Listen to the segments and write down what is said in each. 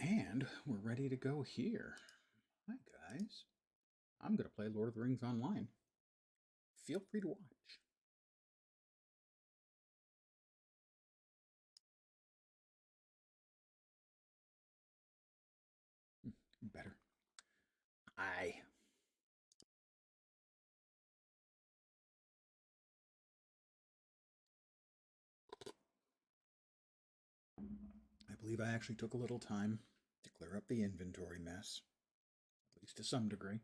And we're ready to go here. Hi, guys. I'm going to play Lord of the Rings Online. Feel free to watch. Better. I believe I actually took a little time to clear up the inventory mess, at least to some degree.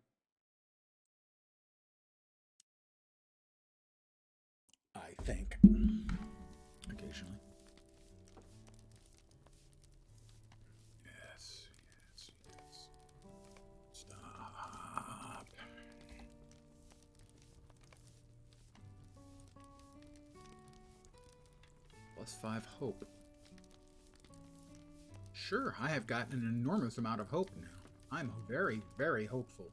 I think. Occasionally. Yes. Stop. +5 hope. Sure, I have gotten an enormous amount of hope now. I'm very, very hopeful.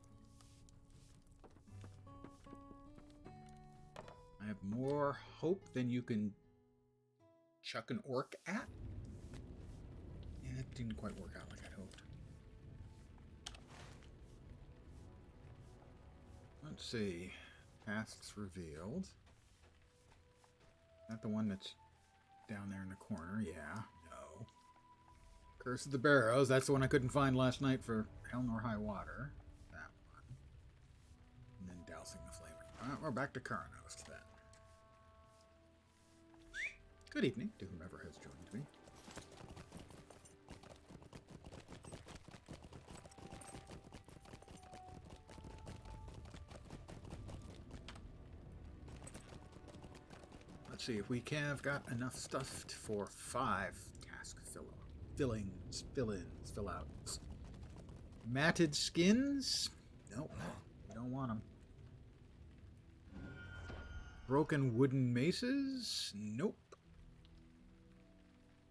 I have more hope than you can chuck an orc at. Yeah, it didn't quite work out like I'd hoped. Let's see. Tasks revealed. Is that the one that's down there in the corner? Yeah. No. Curse of the Barrows. That's the one I couldn't find last night for Hell Nor High Water. That one. And then dousing the flaming. Alright, we're back to Karnos then. Good evening to whomever has joined me. Let's see if we have got enough stuff for 5 task fill-ins, fill-outs. Matted skins? Nope, we don't want them. Broken wooden maces? Nope.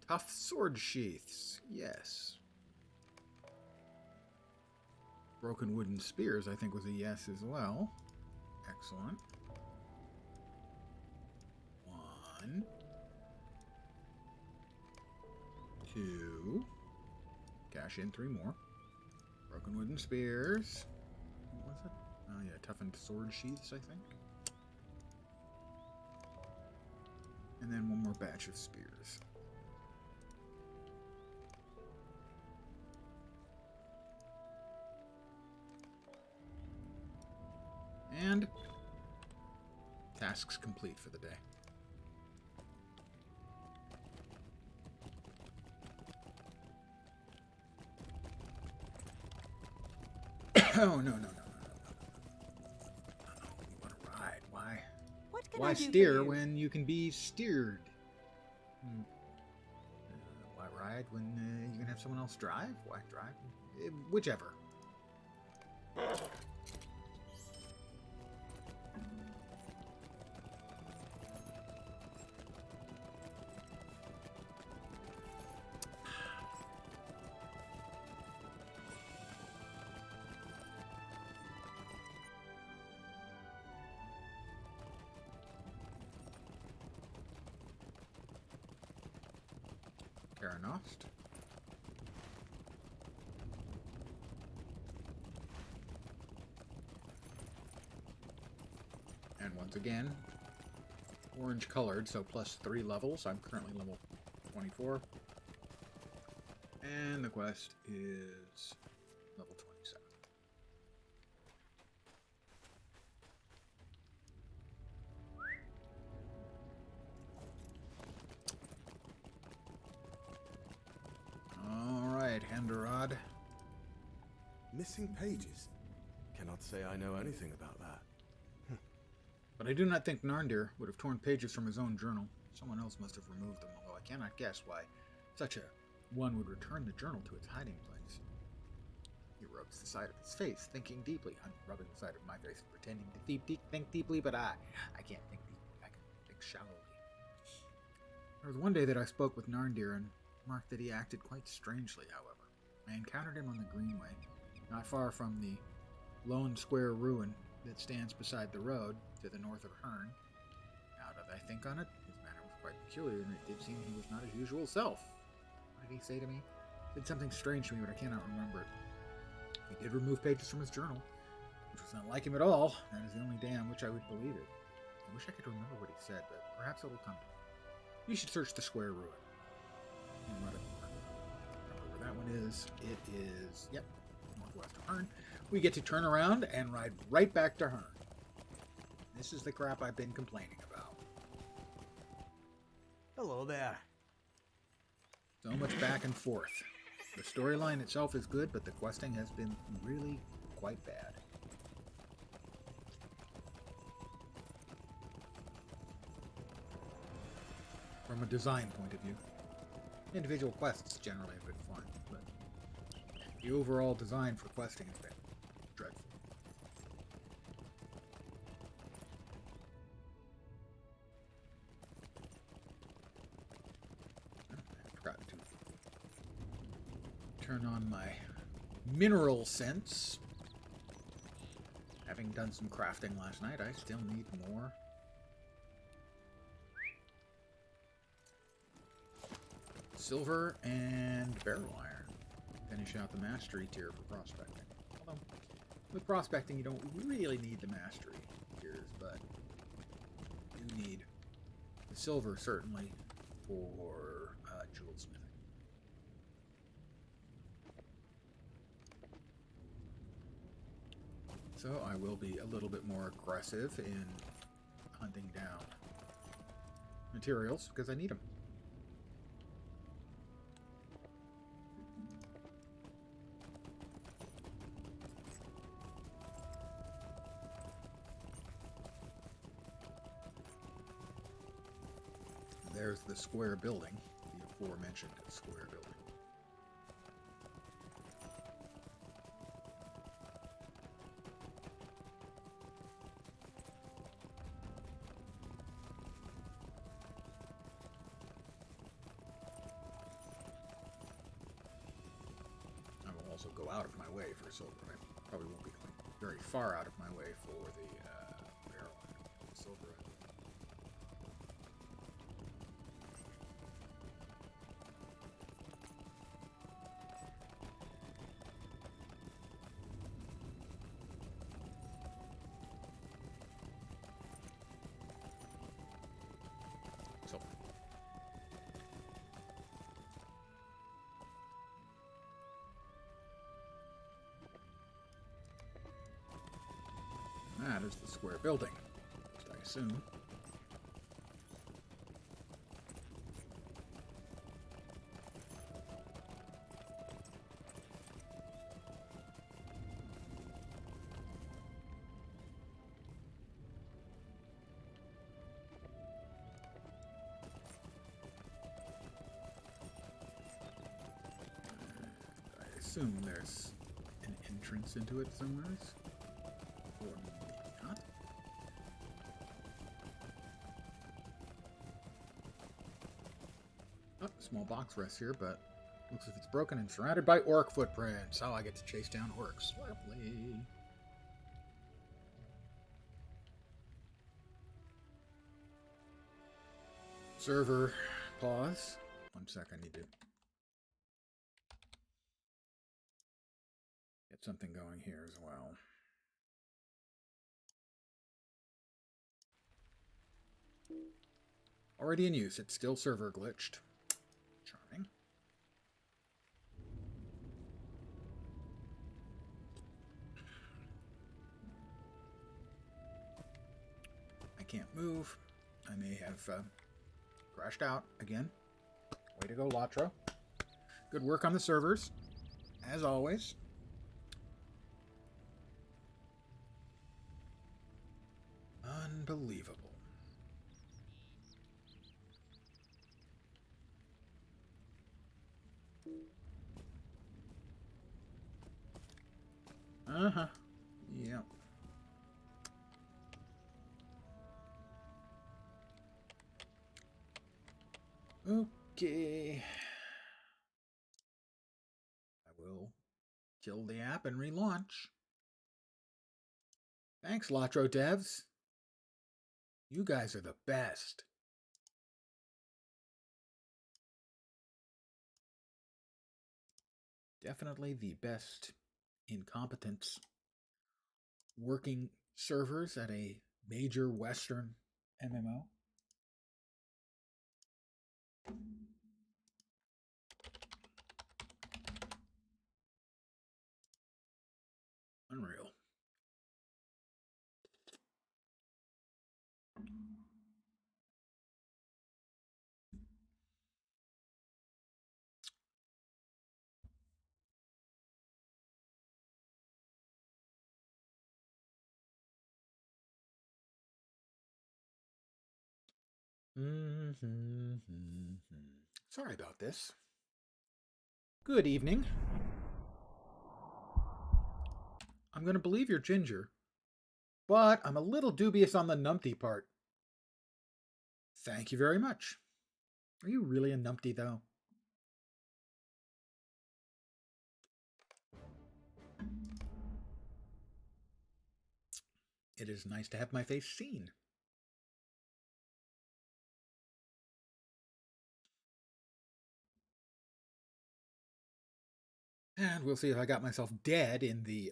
Tough sword sheaths? Yes. Broken wooden spears, I think, was a yes as well. Excellent. 1, 2. Cash in 3 more. Broken wooden spears. What was it? Oh yeah, toughened sword sheaths, I think. And then 1 more batch of spears. And tasks complete for the day. Oh, no. You want to ride. Why? Why steer when you can be steered? Why ride when you can have someone else drive? Why drive? Whichever. Karanost. And once again, orange colored, so +3 levels. I'm currently level 24. And the quest is level 27. Alright, Henderod. Missing pages? Cannot say I know anything about that. But I do not think Narndir would have torn pages from his own journal. Someone else must have removed them, although I cannot guess why such a one would return the journal to its hiding place. He rubs the side of his face, thinking deeply. I'm rubbing the side of my face, pretending to think deeply, but I can't think deeply. I can think shallowly. There was one day that I spoke with Narndir and remarked that he acted quite strangely, however. I encountered him on the Greenway, not far from the lone square ruin that stands beside the road to the north of Herne. Now that I think on it, his manner was quite peculiar, and it did seem he was not his usual self. What did he say to me? did something strange to me, but I cannot remember it. He did remove pages from his journal, which was not like him at all. That is the only day on which I would believe it. I wish I could remember what he said, but perhaps it will come to me. You should search the square ruin. Remember where that one is. It is, yep, northwest of Hearn. We get to turn around and ride right back to Hearn. This is the crap I've been complaining about. Hello there. So much back and forth. The storyline itself is good, but the questing has been really quite bad. From a design point of view. Individual quests generally have been fun, but the overall design for questing has been dreadful. I forgot to turn on my mineral sense. Having done some crafting last night, I still need more. Silver and barrel iron. Finish out the mastery tier for prospecting. Although, with prospecting, you don't really need the mastery tiers, but you need the silver, certainly, for jewel smithing. So I will be a little bit more aggressive in hunting down materials, because I need them. There's the square building, the aforementioned square building. I will also go out of my way for silver. I probably won't be going very far out of my way for the barrel iron. Silver. Silver. That is the square building, I assume. I assume there's an entrance into it somewhere. Or maybe not. Oh, small box rests here, but looks as if it's broken and surrounded by orc footprints. Oh, I get to chase down orcs. Lovely. Server, pause. 1 sec, I need to get something going here as well. Already in use. It's still server glitched. Charming. I can't move. I may have crashed out again. Way to go, LotRO. Good work on the servers, as always. Unbelievable. Uh-huh. Yep. Okay. I will kill the app and relaunch. Thanks, LotRO devs. You guys are the best. Definitely the best incompetence working servers at a major Western MMO. Unreal. Sorry about this. Good evening. I'm going to believe you're Ginger, but I'm a little dubious on the numpty part. Thank you very much. Are you really a numpty, though? It is nice to have my face seen. And we'll see if I got myself dead in the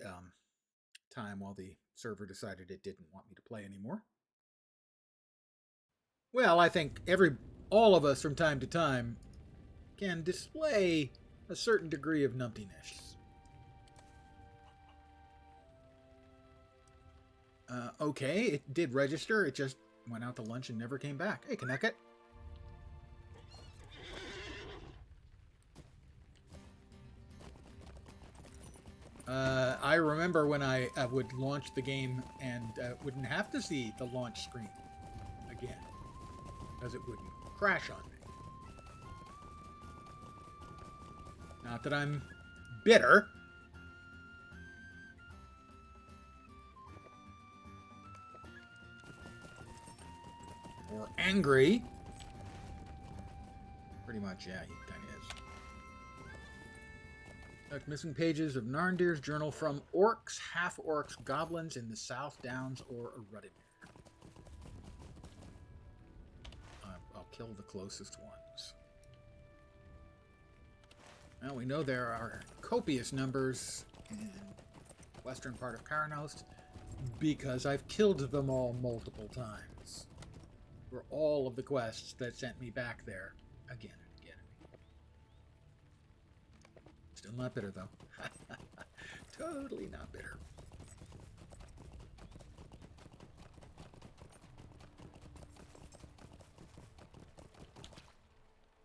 time while the server decided it didn't want me to play anymore. Well, I think all of us from time to time can display a certain degree of numptiness. Okay, it did register. It just went out to lunch and never came back. Hey, Kaneket. I remember when I would launch the game and wouldn't have to see the launch screen again, because it wouldn't crash on me. Not that I'm bitter. Or angry. Pretty much, yeah, he kind of is. Missing pages of Narndir's journal from orcs, half-orcs, goblins in the South Downs, or Rudimere. I'll kill the closest ones. Well, we know there are copious numbers in the western part of Karanost because I've killed them all multiple times. For all of the quests that sent me back there again and again. Still not bitter, though. Totally not bitter.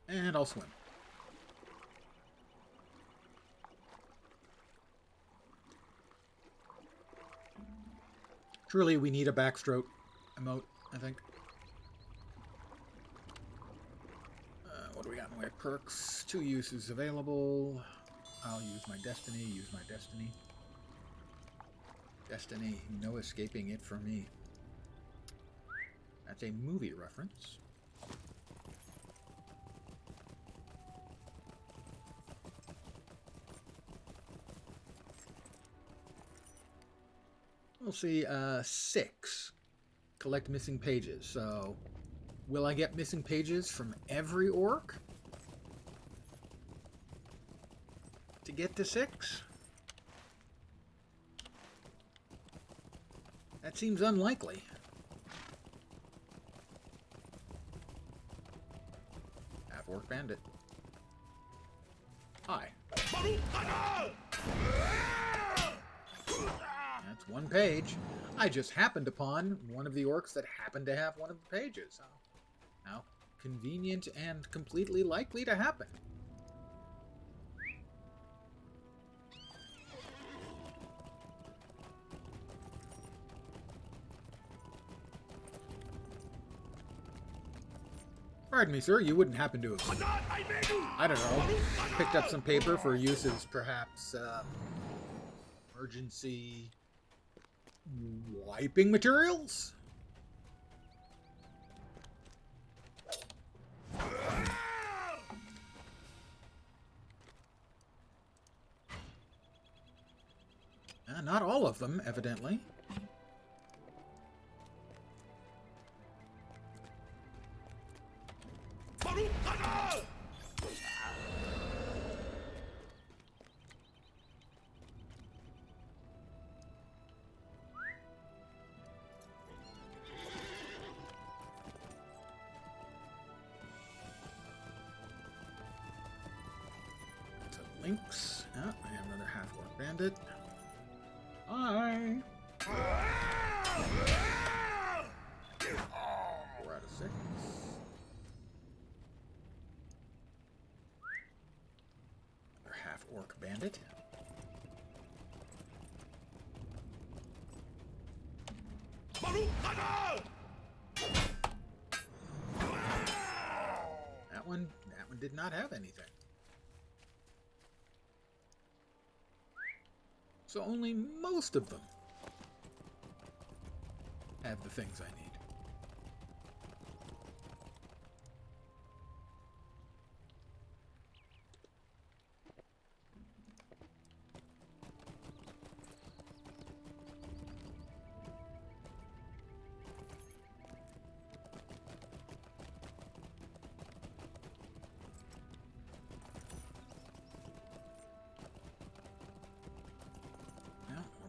And I'll swim. Truly, we need a backstroke emote, I think. What do we got in the way of perks? 2 uses available. I'll use my destiny, Destiny, no escaping it for me. That's a movie reference. We'll see, 6. Collect missing pages. So, will I get missing pages from every orc to get to 6? That seems unlikely. Half-orc bandit. Hi. That's 1 page. I just happened upon one of the orcs that happened to have one of the pages. How convenient and completely likely to happen. Pardon me, sir, you wouldn't happen to have, I don't know, picked up some paper for use as perhaps emergency wiping materials? Not all of them, evidently. Lynx. Oh, I have another half-orc bandit. Hi! 4 out of 6. Another half-orc bandit. That one did not have anything. So only most of them have the things I need.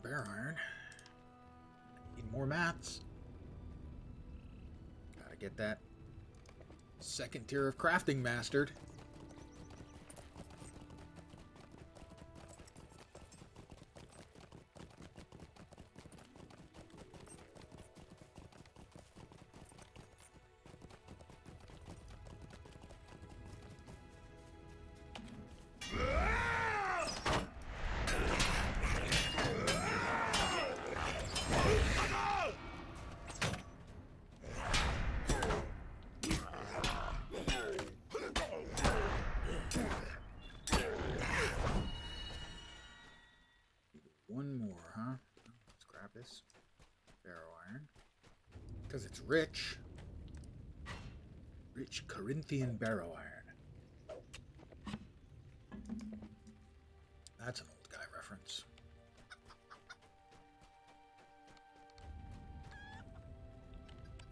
Bare iron. Need more mats. Gotta get that second tier of crafting mastered. One more, huh? Let's grab this barrow iron. Because it's rich. Rich Corinthian barrow iron. That's an old guy reference.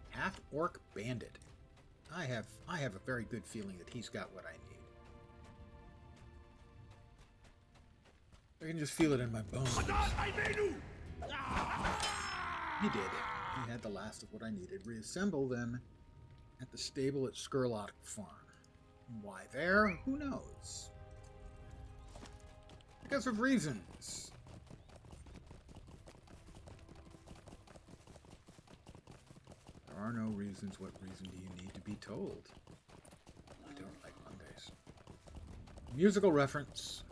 Half-orc bandit. I have a very good feeling that he's got what I need. I can just feel it in my bones. He did it. He had the last of what I needed. Reassemble them at the stable at Skurlock Farm. Why there? Who knows? Because of reasons. There are no reasons. What reason do you need to be told? I don't like Mondays. Musical reference.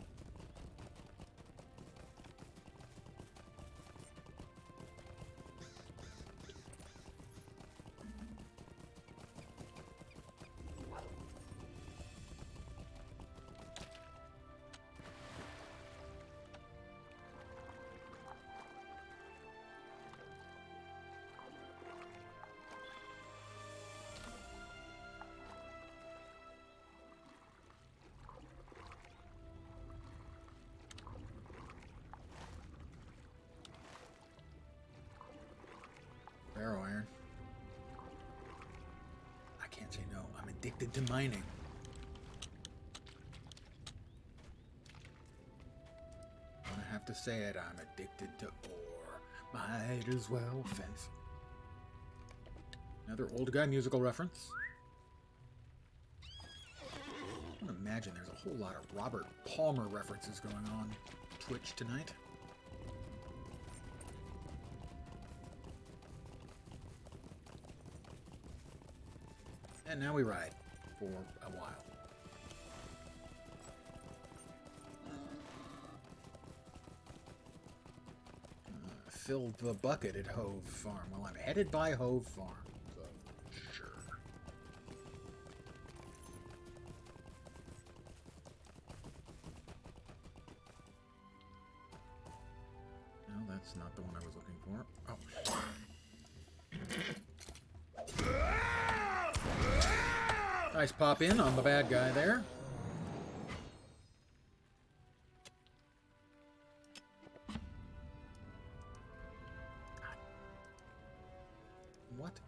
Barrow iron. I can't say no. I'm addicted to mining. I'm gonna have to say it. I'm addicted to ore. Might as well fence. Another old guy musical reference. I can imagine there's a whole lot of Robert Palmer references going on Twitch tonight. And now we ride for a while. Filled the bucket at Hove Farm. Well, I'm headed by Hove Farm, so sure. No, that's not the one I was looking for. Oh. Nice pop in on the bad guy there. What?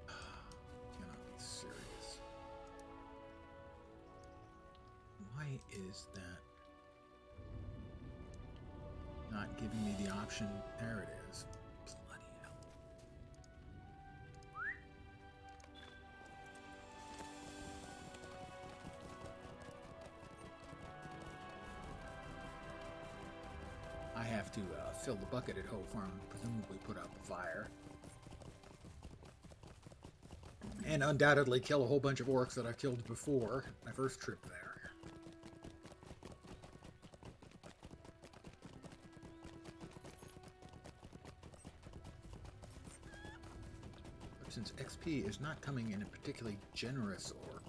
Cannot be serious. Why is that not giving me the option? There it is. Bloody hell. to fill the bucket at Hoe Farm, presumably put out the fire. And undoubtedly kill a whole bunch of orcs that I've killed before, my first trip there. But since XP is not coming in a particularly generous, or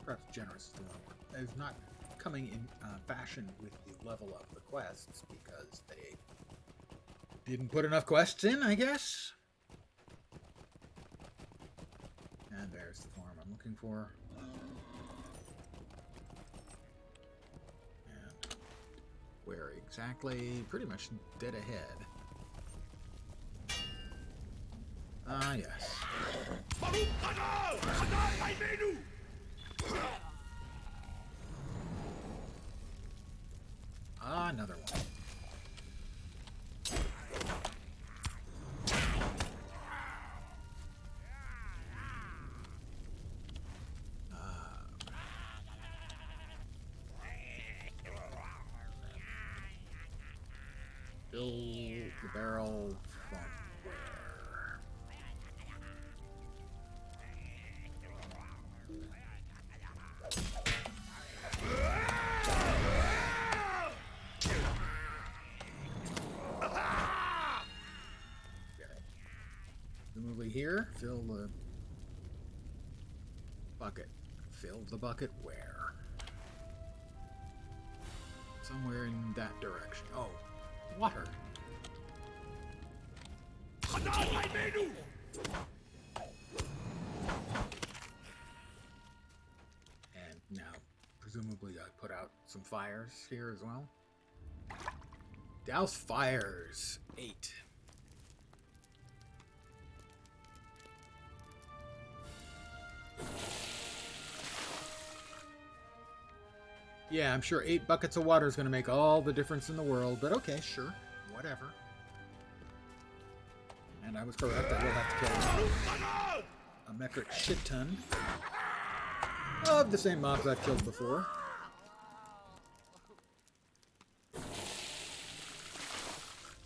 perhaps generous is the wrong word, is not coming in fashion with the level of the quests, because they didn't put enough quests in, I guess? And there's the farm I'm looking for. And where exactly? Pretty much dead ahead. Ah, yes. Ah, another one. Fill the barrel from where? Presumably here, fill the bucket. Fill the bucket where? Somewhere in that direction. Oh, water. And now, presumably I put out some fires here as well. Douse fires. 8. Yeah, I'm sure 8 buckets of water is going to make all the difference in the world, but okay, sure. Whatever. And I was correct, I will have to kill a metric shit ton of the same mobs I've killed before.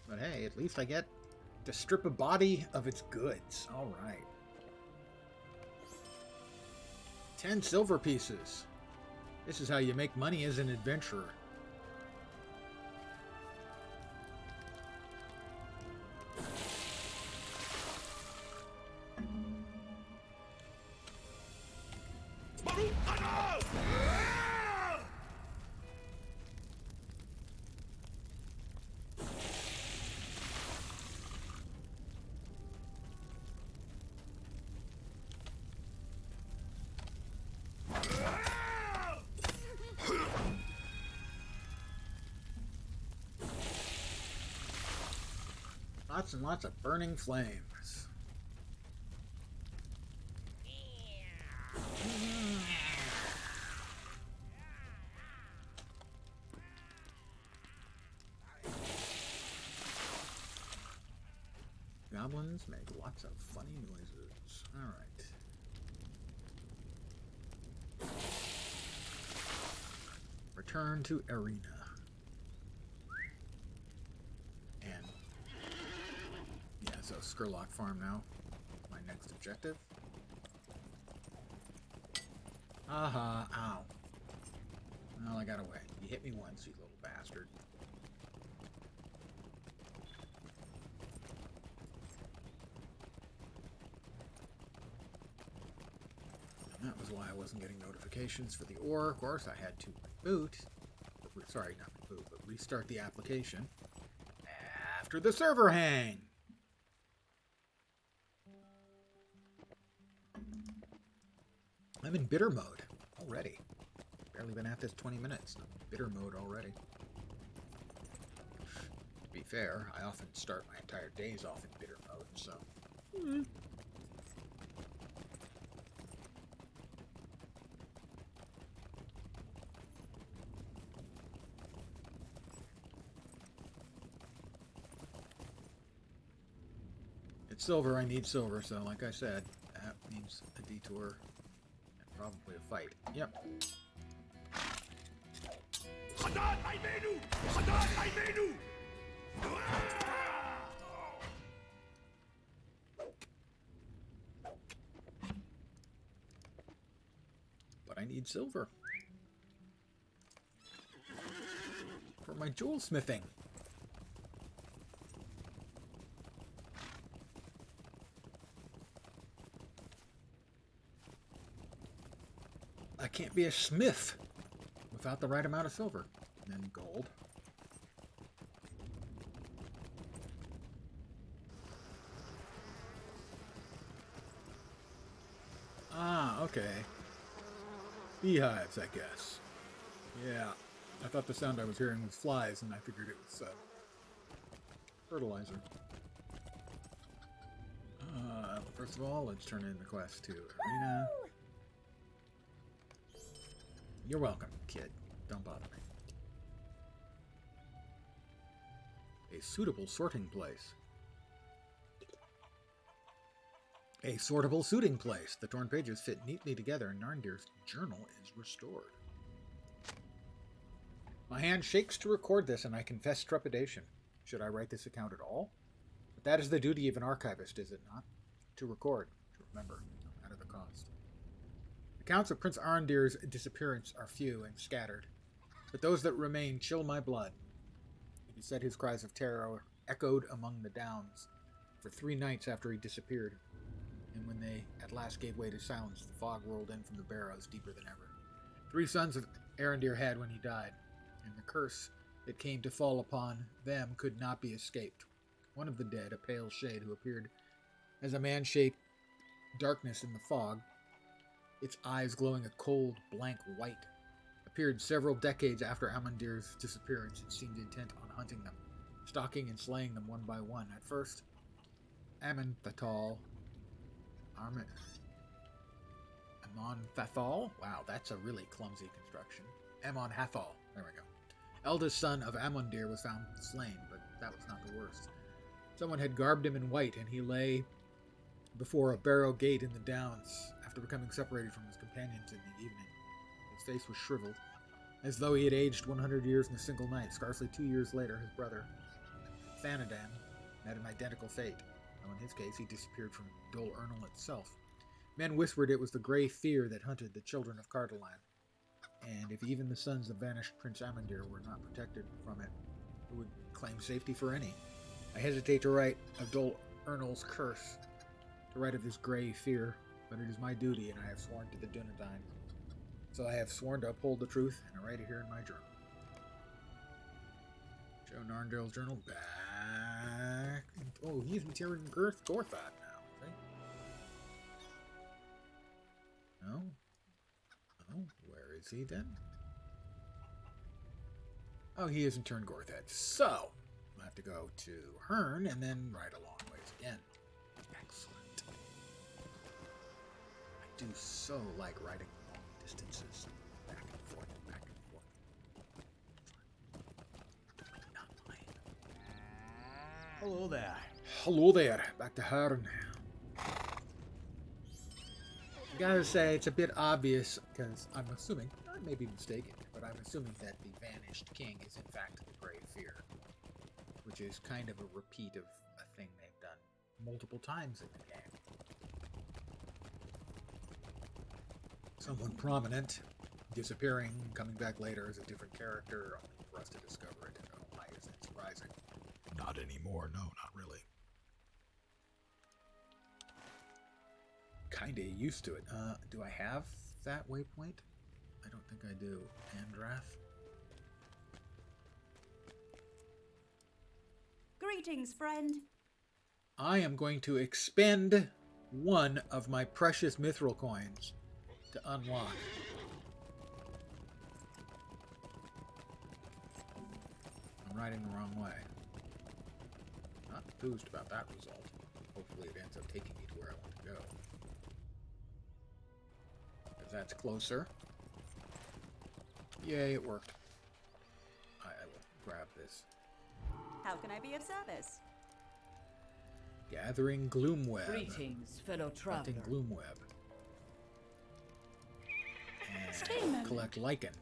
But hey, at least I get to strip a body of its goods. Alright. 10 silver pieces. This is how you make money as an adventurer. Lots and lots of burning flames. Goblins make lots of funny noises. Alright. Return to arena. And yeah, so Skurlock Farm now. My next objective. Aha, ow. Well, I got away. You hit me once, you little bastard. And that was why I wasn't getting notifications for the ore. Of course, I had to reboot. Sorry, not reboot, but restart the application after the server hang. I'm in bitter mode already. Barely been at this 20 minutes. I'm in bitter mode already. To be fair, I often start my entire days off in bitter mode, so... It's silver, I need silver, so like I said, that means a detour and probably a fight. Yep. need silver. For my jewel smithing. I can't be a smith without the right amount of silver. And then gold. Ah, okay. Beehives, I guess. Yeah. I thought the sound I was hearing was flies, and I figured it was fertilizer. First of all, let's turn in the quest to Arena. You're welcome, kid. Don't bother me. A suitable sorting place. A sortable suiting place. The torn pages fit neatly together and Narndir's journal is restored. My hand shakes to record this and I confess trepidation. Should I write this account at all? But that is the duty of an archivist, is it not? To record, to remember, no matter the cost. Accounts of Prince Arondir's disappearance are few and scattered, but those that remain chill my blood. It is said his cries of terror echoed among the downs for 3 nights after he disappeared, and when they at last gave way to silence, the fog rolled in from the barrows deeper than ever. 3 sons of Arondir had when he died, and the curse that came to fall upon them could not be escaped. One of the dead, a pale shade who appeared as a man-shaped darkness in the fog, its eyes glowing a cold, blank white, appeared several decades after Amandir's disappearance. It seemed intent on hunting them, stalking and slaying them one by one. At first, Amon-Fathal. Wow, that's a really clumsy construction. Amon-Hathal. There we go. Eldest son of Amondir was found slain, but that was not the worst. Someone had garbed him in white, and he lay before a barrow gate in the downs after becoming separated from his companions in the evening. His face was shriveled, as though he had aged 100 years in a single night. Scarcely 2 years later, his brother, Thanadan, met an identical fate. Though in his case, he disappeared from Dol Ernal itself. Men whispered it was the grey fear that hunted the children of Cardolan, and if even the sons of vanished Prince Amandir were not protected from it, who would claim safety for any? I hesitate to write of Dol Ernal's curse, to write of this grey fear, but it is my duty, and I have sworn to the Dunedain. So I have sworn to uphold the truth, and I write it here in my journal. Show Narndir's journal back. Oh, he's Materin Gorthad now, right? No? Oh, where is he then? Oh, he isn't turned Gorthad. So, I'll have to go to Hearn and then ride a long ways again. Excellent. I do so like riding long distances. Back and forth, back and forth. Do I not mind? Hello there. Hello there. Back to Hearn. I gotta say, it's a bit obvious, because I'm assuming, I may be mistaken, but I'm assuming that the vanished king is in fact the Grey Fear, which is kind of a repeat of a thing they've done multiple times in the game. Someone prominent, disappearing, coming back later as a different character, only for us to discover it. Oh, why is that surprising? Not anymore, no, not really. Kinda used to it. Do I have that waypoint? I don't think I do. Andrath? Greetings, friend. I am going to expend one of my precious mithril coins to unlock. I'm riding the wrong way. Not enthused about that result. Hopefully it ends up taking me to where I want to go. That's closer. Yay, it worked. I will grab this. How can I be of service? Gathering Gloomweb. Greetings, fellow traveler. Collecting Gloomweb. Stay a And moment. collect Lichen.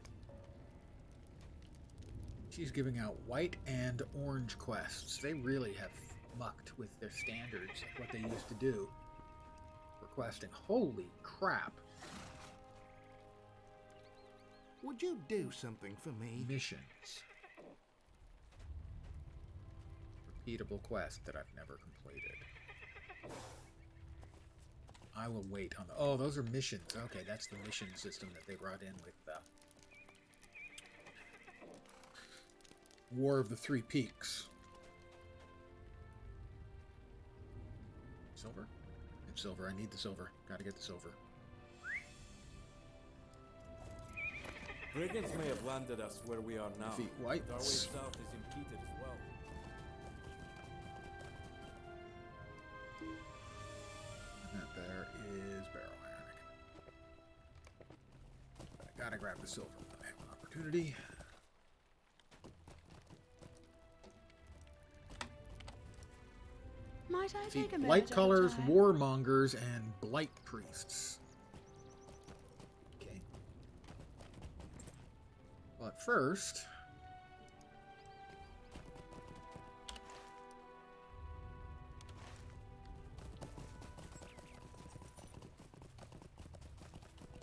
She's giving out white and orange quests. They really have mucked with their standards, like what they used to do for questing. Holy crap. would you do something for me? Missions. Repeatable quest that I've never completed. I will wait on the... Oh, those are missions. Okay, that's the mission system that they brought in with War of the Three Peaks. Silver? It's silver. I need the silver. Gotta get the silver. Brigands may have landed us where we are now. Defeat But our way whites. south is impeded as well. And that there is barrel iron. I gotta grab the silver when I have an opportunity. Might I Defeat take a minute blight at a colors, time? warmongers, and blight priests. Okay. But first...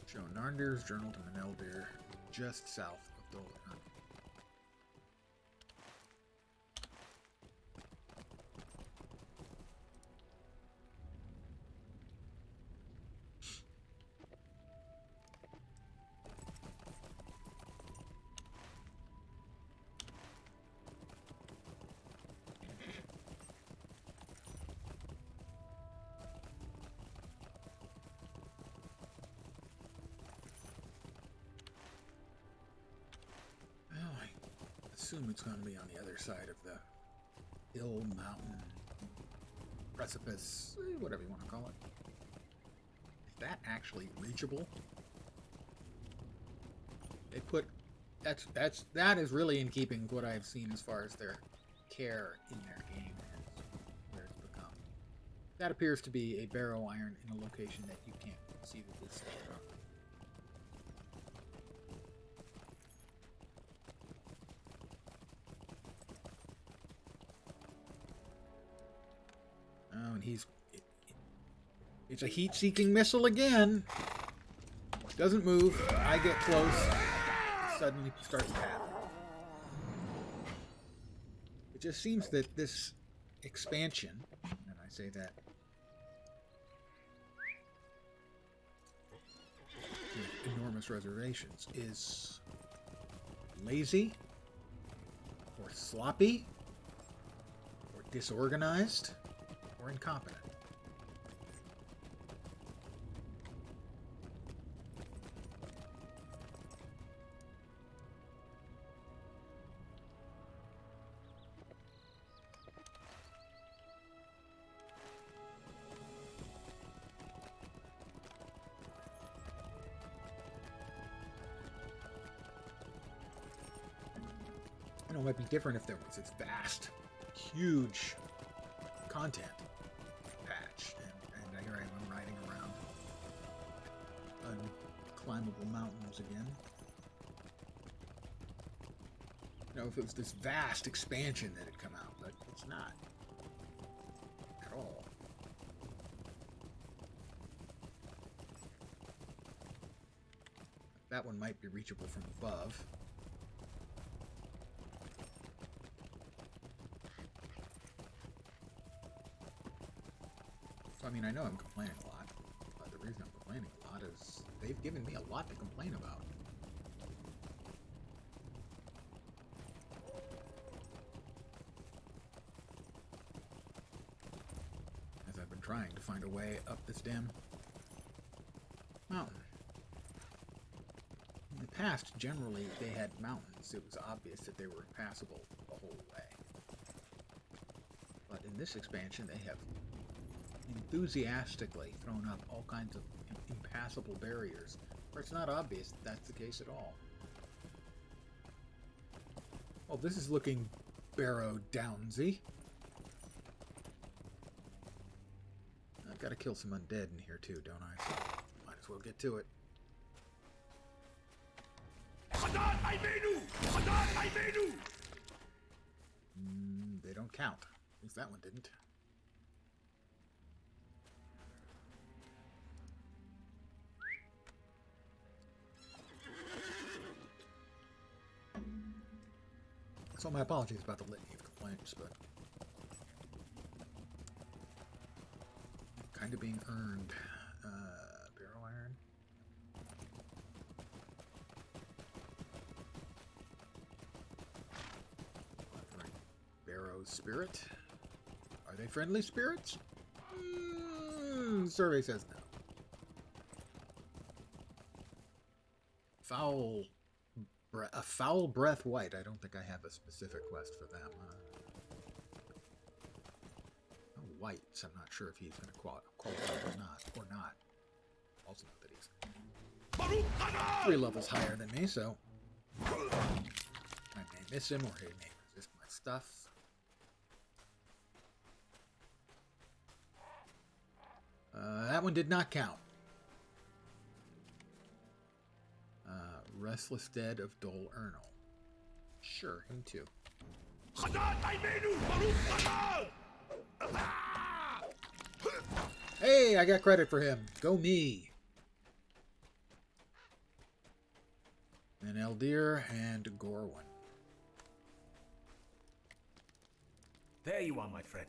show Narndir's journal to Maneldir, just south of Dolan. Well, I assume it's going to be on the other side of the hill, mountain, precipice, whatever you want to call it. Is that actually reachable? They put that is really in keeping with what I've seen as far as their care in their game and where it's become. That appears to be a barrow iron in a location that you can't conceivably stay from. Oh, and it's a heat-seeking missile again. Doesn't move. I get close. It suddenly starts tapping. It just seems that this expansion, and I say that with enormous reservations, is lazy, or sloppy, or disorganized, or incompetent. You know, it might be different if there was this vast, huge content patch, and here I am riding around unclimbable mountains again. You know, if it was this vast expansion that had come out, but it's not at all. That one might be reachable from above. I mean, I know I'm complaining a lot, but the reason I'm complaining a lot is they've given me a lot to complain about. As I've been trying to find a way up this damn mountain. In the past, generally, they had mountains. It was obvious that they were impassable the whole way. But in this expansion, they have enthusiastically thrown up all kinds of impassable barriers where it's not obvious that that's the case at all. Oh, this is looking barrow downsy. I've got to kill some undead in here too, don't I? So might as well get to it. They don't count. At least that one didn't. So my apologies about the litany of complaints, but kind of being earned. Barrow iron. Barrow spirit. Are they friendly spirits? Survey says no. A foul breath white. I don't think I have a specific quest for them. Whites. I'm not sure if he's going to qualify or not. Also know that he's 3 levels higher than me, so I may miss him or he may resist my stuff. That one did not count. Restless Dead of Dol Ernal. Sure, him too. Hey, I got credit for him. Go me. And Eldir and Gorwin. There you are, my friend.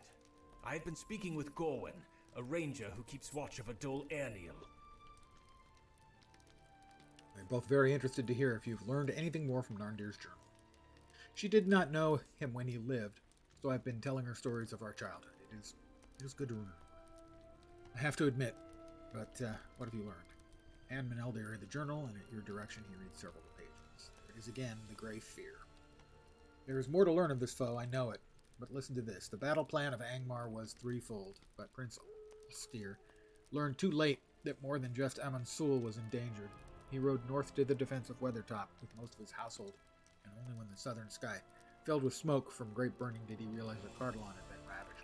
I have been speaking with Gorwin, a ranger who keeps watch over Dol Ernal. We're both very interested to hear if you've learned anything more from Narndir's journal. She did not know him when he lived, so I've been telling her stories of our childhood. It is good to remember. I have to admit, but what have you learned? Hand Eldir read the journal, and at your direction he reads several pages. There it is again, the Grey Fear. There is more to learn of this foe, I know it, but listen to this. The battle plan of Angmar was threefold, but Prince Austere learned too late that more than just Amansul was endangered. He rode north to the defense of Weathertop with most of his household, and only when the southern sky filled with smoke from great burning did he realize that Cardolan had been ravaged.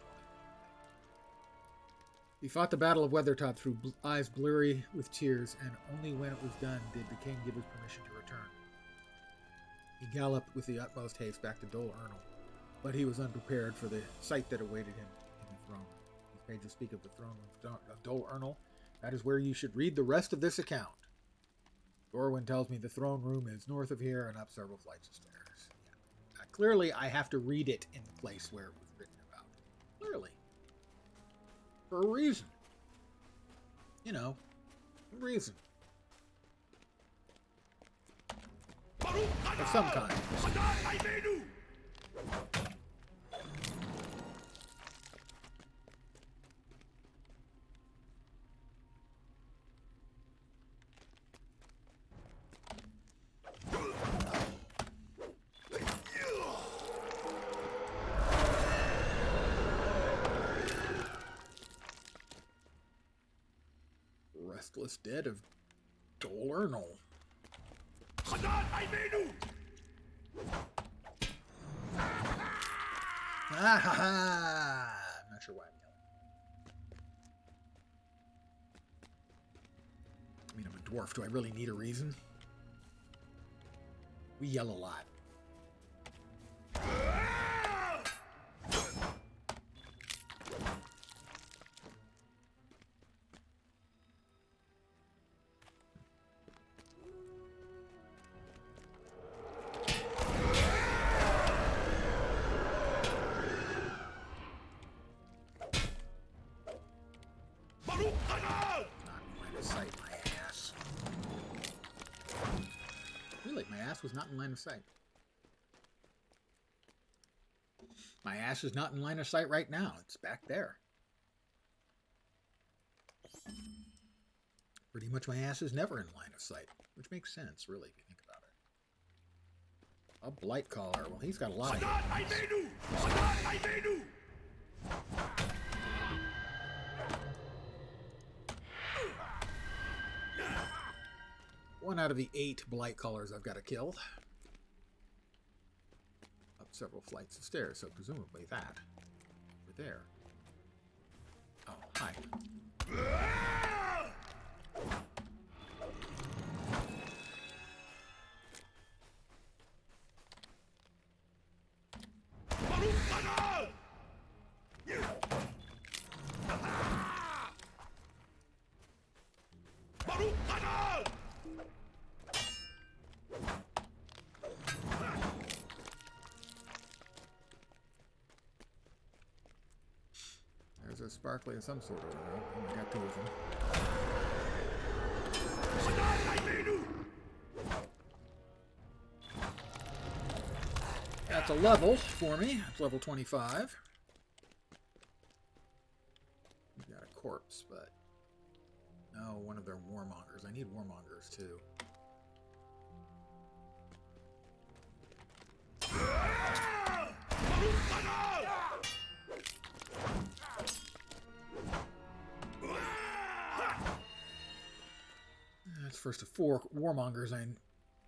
He fought the Battle of Weathertop through eyes blurry with tears, and only when it was done did the king give his permission to return. He galloped with the utmost haste back to Dol Ernal, but he was unprepared for the sight that awaited him in the throne room. These pages speak of the throne room of Dol Ernal. That is where you should read the rest of this account. Gorwin tells me the throne room is north of here and up several flights of stairs. Yeah. Clearly, I have to read it in the place where it was written about. Clearly. For a reason. You know, a reason. Of some kind. Restless Dead of Dol Ernal. Ah ha ha! I'm not sure why I'm yelling. I mean, I'm a dwarf. Do I really need a reason? We yell a lot. Was not in line of sight. My ass is not in line of sight right now. It's back there. Pretty much my ass is never in line of sight, which makes sense, really, if you think about it. A blight caller. Well, he's got a lot of hit. 1 out of the 8 blight callers I've got to kill. Up several flights of stairs, so presumably that. Over there. Oh, hi. sparkly of some sort of oil. We got two of them. That's a level for me. It's level 25. We've got a corpse, but no, one of their warmongers. I need warmongers too. That's first of 4 warmongers I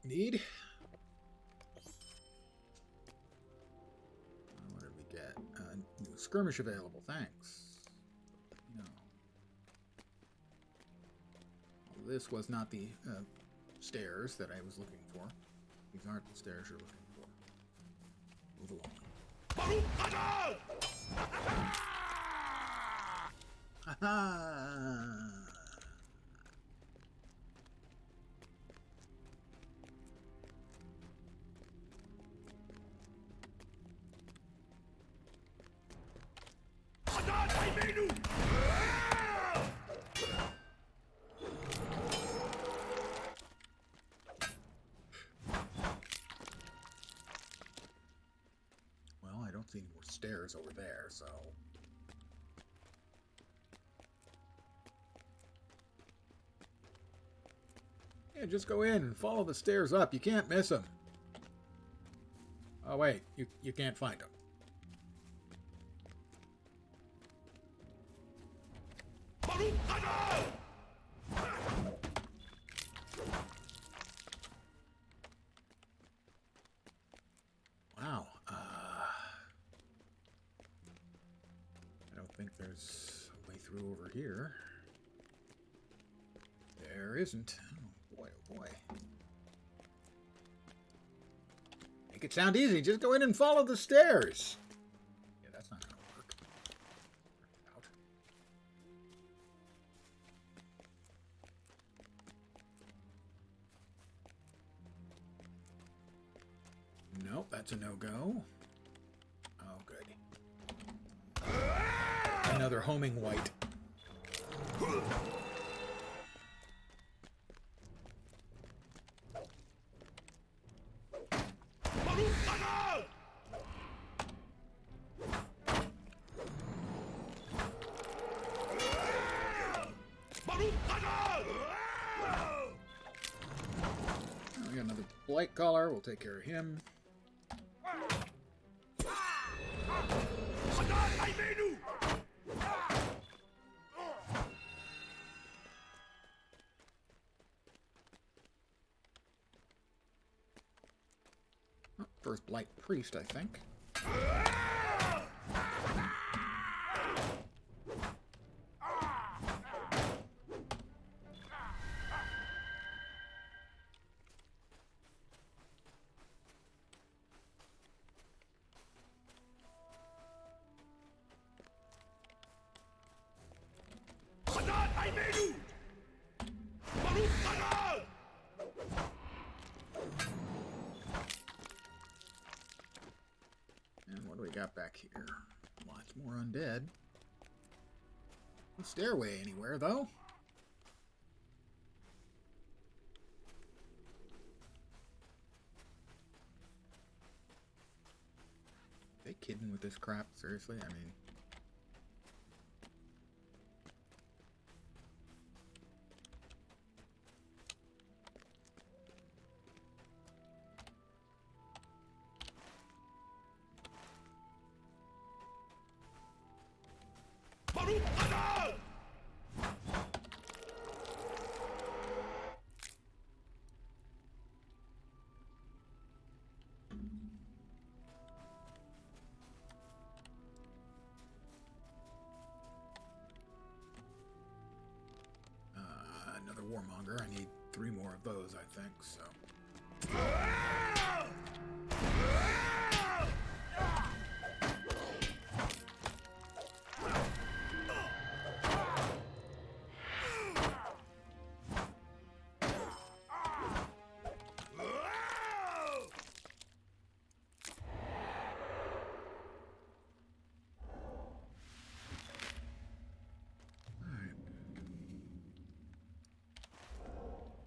need. What did we get? New skirmish available. Thanks. No. Well, this was not the stairs that I was looking for. These aren't the stairs you're looking for. Move along. Ha-ha! Well, I don't see any more stairs over there, so... Yeah, just go in and follow the stairs up. You can't miss them. Oh, wait. You can't find them. Wow. I don't think there's a way through over here. There isn't. Oh boy, oh boy. Make it sound easy. Just go in and follow the stairs. Yeah, that's not going to work. Out. Nope, that's a no-go. Oh, good. Another homing white. We got another blight collar. We'll take care of him. Oh, first blight priest, I think. And what do we got back here? Lots more undead. No stairway anywhere, though. Are they kidding with this crap? Seriously? I mean... another warmonger. I need 3 more of those, I think, so...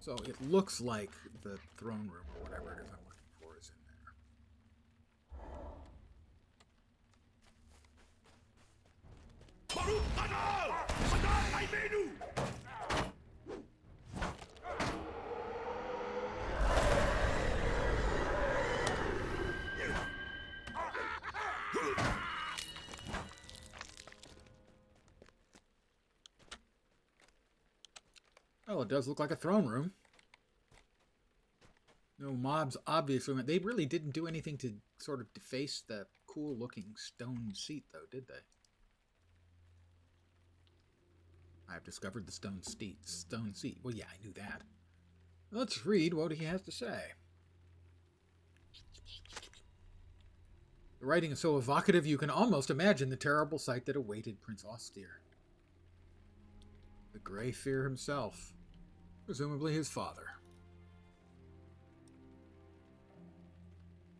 So it looks like the throne room or whatever it is I'm looking for is in there. Oh, it does look like a throne room. No mobs, obviously. They really didn't do anything to sort of deface the cool-looking stone seat, though, did they? I've discovered the stone seat. Well, yeah, I knew that. Let's read what he has to say. The writing is so evocative you can almost imagine the terrible sight that awaited Prince Austere. The Grey Fear himself. Presumably his father.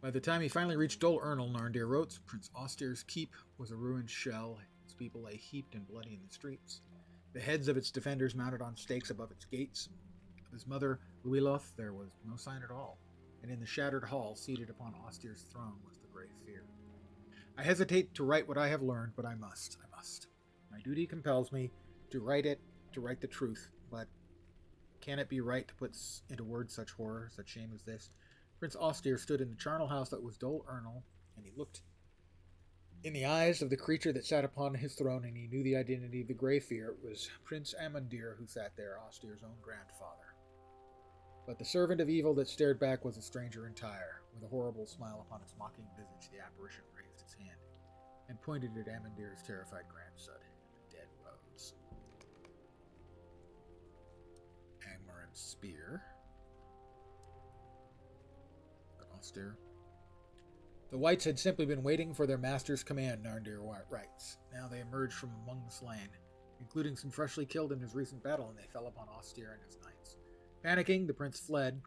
By the time he finally reached Dol Ernal, Narndir wrote, Prince Austere's keep was a ruined shell. Its people lay heaped and bloody in the streets. The heads of its defenders mounted on stakes above its gates. Of his mother, Luiloth, there was no sign at all, and in the shattered hall, seated upon Austere's throne, was the Grey Fear. I hesitate to write what I have learned, but I must. My duty compels me to write the truth, but can it be right to put into words such horror, such shame as this? Prince Austere stood in the charnel house that was Dol Ernal, and he looked in the eyes of the creature that sat upon his throne, and he knew the identity of the Grey Fear. It was Prince Amandir who sat there, Austere's own grandfather. But the servant of evil that stared back was a stranger entire. With a horrible smile upon its mocking visage, the apparition raised its hand and pointed at Amandir's terrified grandson. The dead rose. Angmarim's spear. But Austere. The Whites had simply been waiting for their master's command, Narndir writes. Now they emerged from among the slain, including some freshly killed in his recent battle, and they fell upon Austere and his knights. Panicking, the prince fled,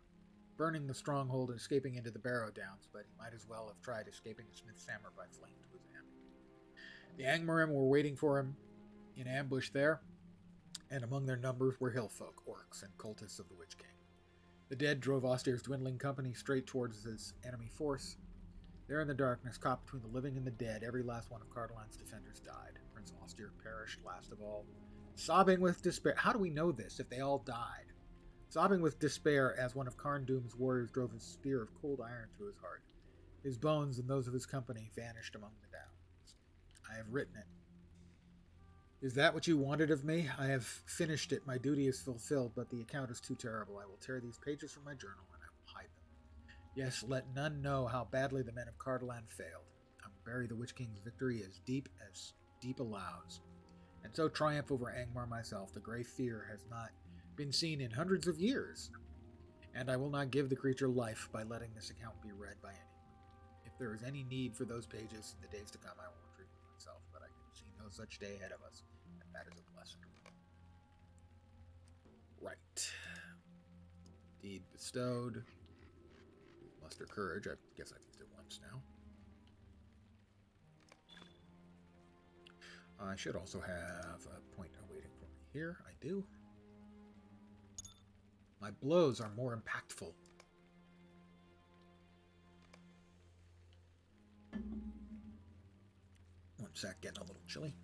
burning the stronghold and escaping into the Barrow Downs, but he might as well have tried escaping a smith's hammer by fleeing to his end. The Angmarim were waiting for him in ambush there, and among their numbers were hillfolk, orcs, and cultists of the Witch King. The dead drove Austere's dwindling company straight towards his enemy force. There in the darkness, caught between the living and the dead, every last one of Cardolan's defenders died. Prince Austere perished last of all, sobbing with despair. How do we know this, if they all died? Sobbing with despair as one of Karn Doom's warriors drove his spear of cold iron through his heart. His bones and those of his company vanished among the downs. I have written it. Is that what you wanted of me? I have finished it. My duty is fulfilled, but the account is too terrible. I will tear these pages from my journal, and I will hide them. Yes, let none know how badly the men of Cardolan failed. I will bury the Witch King's victory as deep allows. And so triumph over Angmar myself. The Grey Fear has not been seen in hundreds of years, and I will not give the creature life by letting this account be read by anyone. If there is any need for those pages in the days to come, I will retrieve them myself, but I can see no such day ahead of us, and that is a blessing. Right. Deed bestowed. Muster courage. I guess I've used it once now. I should also have a point awaiting for me here. I do. My blows are more impactful. One sec, getting a little chilly.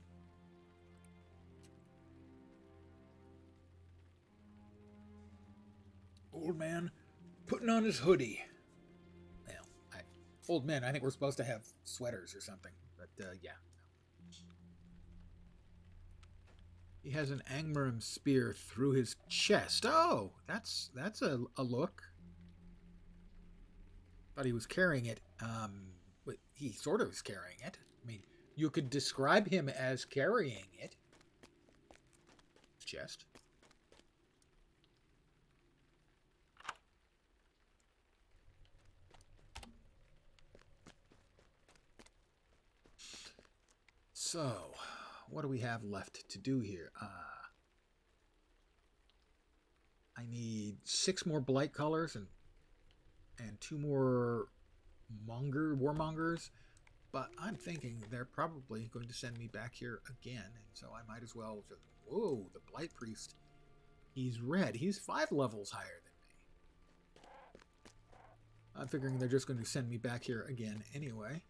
Old man putting on his hoodie. Well, old men, I think we're supposed to have sweaters or something, but yeah. He has an Angmarim spear through his chest. Oh, that's a look. Thought he was carrying it. But he sort of is carrying it. I mean, you could describe him as carrying it. Chest. So, what do we have left to do here? I need 6 more blight colors and 2 more warmongers, but I'm thinking they're probably going to send me back here again, and so I might as well just... Whoa, the blight priest. He's red. He's 5 levels higher than me. I'm figuring they're just going to send me back here again anyway.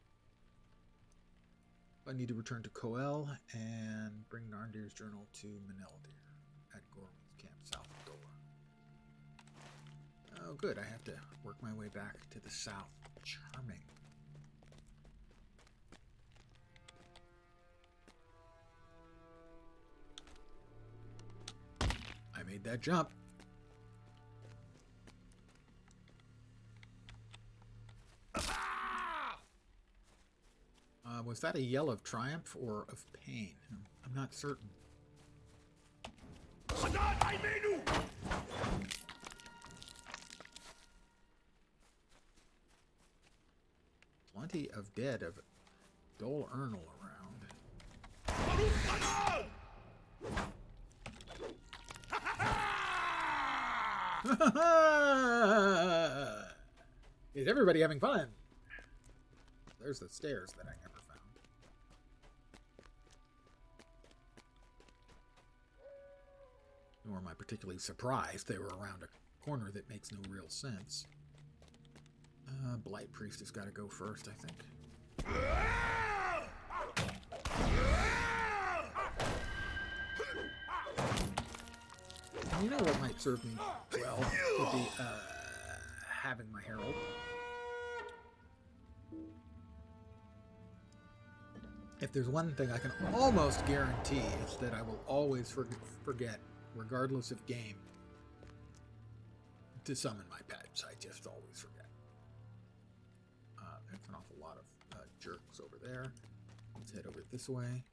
I need to return to Coel and bring Narndir's journal to Maneldir at Gorman's camp south of Dola. Oh, good. I have to work my way back to the south. Charming. I made that jump. Was that a yell of triumph or of pain? I'm not certain. Plenty of dead of Dol Ernal around. Is everybody having fun? There's the stairs that I never found. Nor am I particularly surprised they were around a corner that makes no real sense. Blight Priest has got to go first, I think. You know what might serve me well would be having my Herald. If there's one thing I can almost guarantee, it's that I will always forget, regardless of game, to summon my pets. I just always forget. There's an awful lot of jerks over there. Let's head over this way.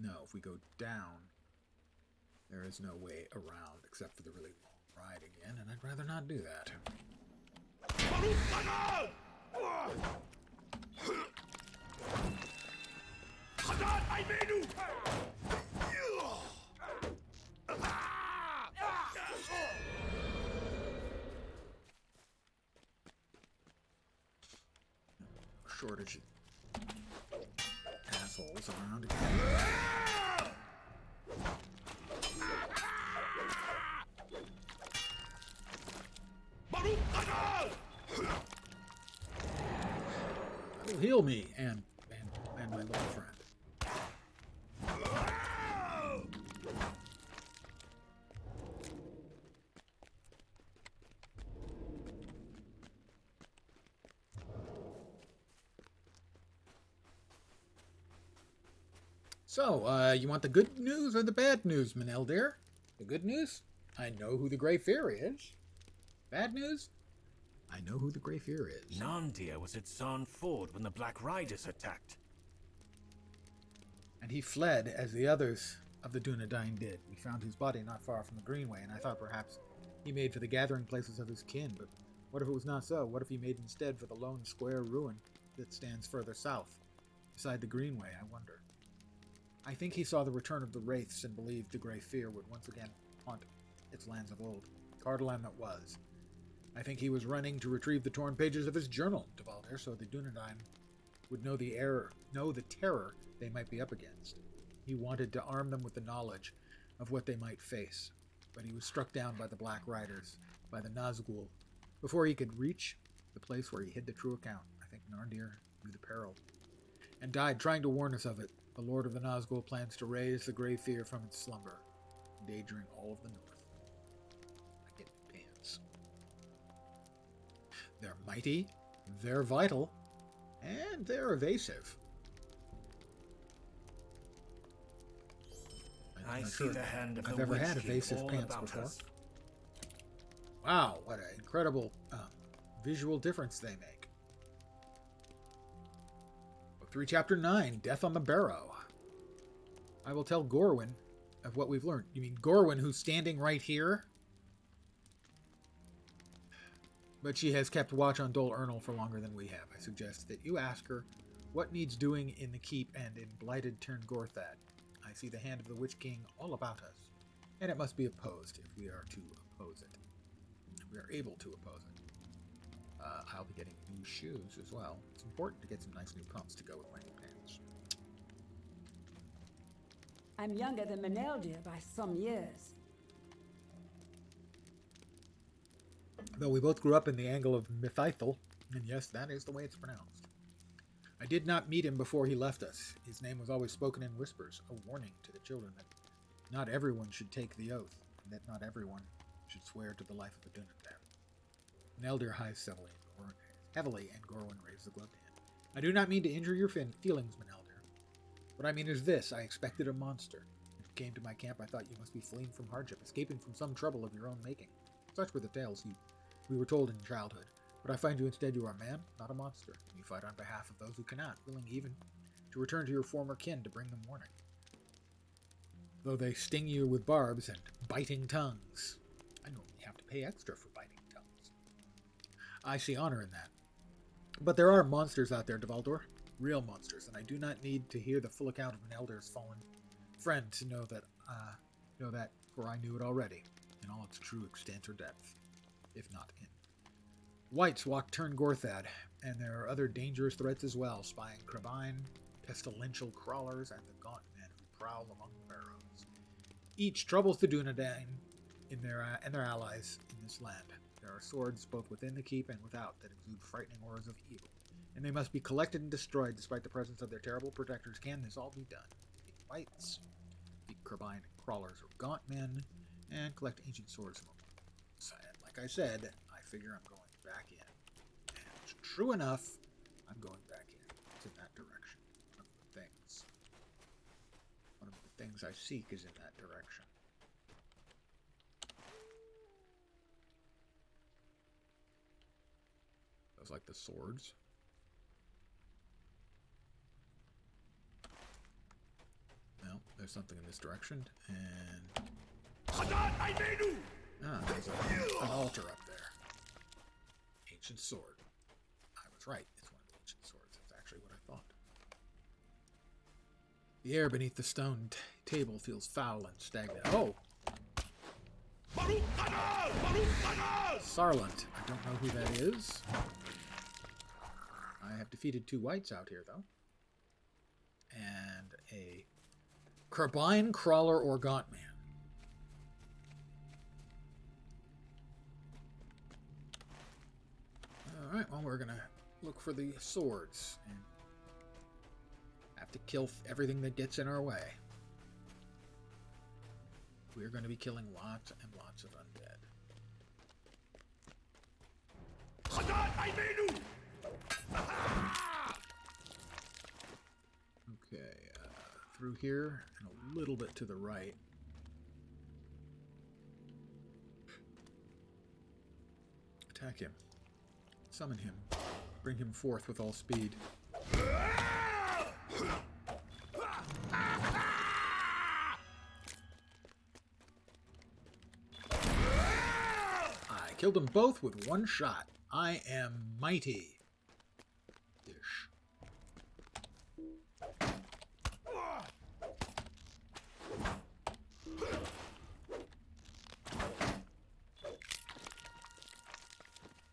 No, if we go down, there is no way around except for the really long ride again, and I'd rather not do that. Shortage of assholes around again. That'll heal me and my little friend. So, you want the good news or the bad news, Maneldir? The good news? I know who the Grey Fear is. Bad news? I know who the Grey Fear is. Narndir was at Zarn Ford when the Black Riders attacked. And he fled as the others of the Dunedain did. We found his body not far from the Greenway, and I thought perhaps he made for the gathering places of his kin. But what if it was not so? What if he made instead for the lone square ruin that stands further south, beside the Greenway, I wonder. I think he saw the return of the Wraiths and believed the Grey Fear would once again haunt its lands of old. Cardolan that was. I think he was running to retrieve the torn pages of his journal, Devaldir, so the Dunedain would know the terror they might be up against. He wanted to arm them with the knowledge of what they might face, but he was struck down by the Black Riders, by the Nazgul, before he could reach the place where he hid the true account. I think Narndir knew the peril, and died trying to warn us of it. The Lord of the Nazgul plans to raise the Grey Fear from its slumber, endangering all of the North. I get the pants. They're mighty, they're vital, and they're evasive. I not see sure the hand of I've the ever had Witch King evasive all pants about before. us. Wow, what an incredible visual difference they make. Book 3, Chapter 9, Death on the Barrow. I will tell Gorwyn of what we've learned. You mean Gorwyn, who's standing right here? But she has kept watch on Dol Ernal for longer than we have. I suggest that you ask her what needs doing in the keep and in blighted Tern-Gorthad. I see the hand of the Witch King all about us, and it must be opposed if we are to oppose it. If we are able to oppose it. I'll be getting new shoes as well. It's important to get some nice new pumps to go with my new pants. I'm younger than Meneldir by some years. Though we both grew up in the angle of Mephythel, and yes, that is the way it's pronounced. I did not meet him before he left us. His name was always spoken in whispers, a warning to the children that not everyone should take the oath, and that not everyone should swear to the life of a Dunedain. Neldir highs heavily, and Gorwin raised the gloved hand. I do not mean to injure your feelings, Meneldir. What I mean is this: I expected a monster. If you came to my camp, I thought you must be fleeing from hardship, escaping from some trouble of your own making. Such were the tales we were told in childhood. But I find you instead you are a man, not a monster. You fight on behalf of those who cannot, willing even to return to your former kin to bring them warning. Though they sting you with barbs and biting tongues. I normally have to pay extra for biting tongues. I see honor in that. But there are monsters out there, Devaldor. Real monsters, and I do not need to hear the full account of Meneldir's fallen friend to know that, for I knew it already, in all its true extent or depth, if not in. Whites walk Turn Gorthad, and there are other dangerous threats as well, spying Crabine, pestilential crawlers, and the gaunt men who prowl among the barrows. Each troubles the Dunedain and their allies in this land. There are swords both within the keep and without that exude frightening auras of evil, and they must be collected and destroyed despite the presence of their terrible protectors. Can this all be done? Defeat whites, defeat Crabine and crawlers or gaunt men, and collect ancient swords from them. And like I said, I figure I'm going back in. And true enough, I'm going back in. It's in that direction. One of the things I seek is in that direction. Those like the swords. Well, there's something in this direction, and there's an altar up there. Ancient sword. I was right. It's one of the ancient swords. That's actually what I thought. The air beneath the stone table feels foul and stagnant. Oh! Sarlant. I don't know who that is. I have defeated 2 whites out here, though. And a Crabine, Crawler, or Gaunt Man. Alright, well, we're gonna look for the swords and have to kill everything that gets in our way. We're going to be killing lots and lots of undead. Okay, through here and a little bit to the right. Attack him. Summon him. Bring him forth with all speed. I killed them both with one shot. I am mighty. Ish.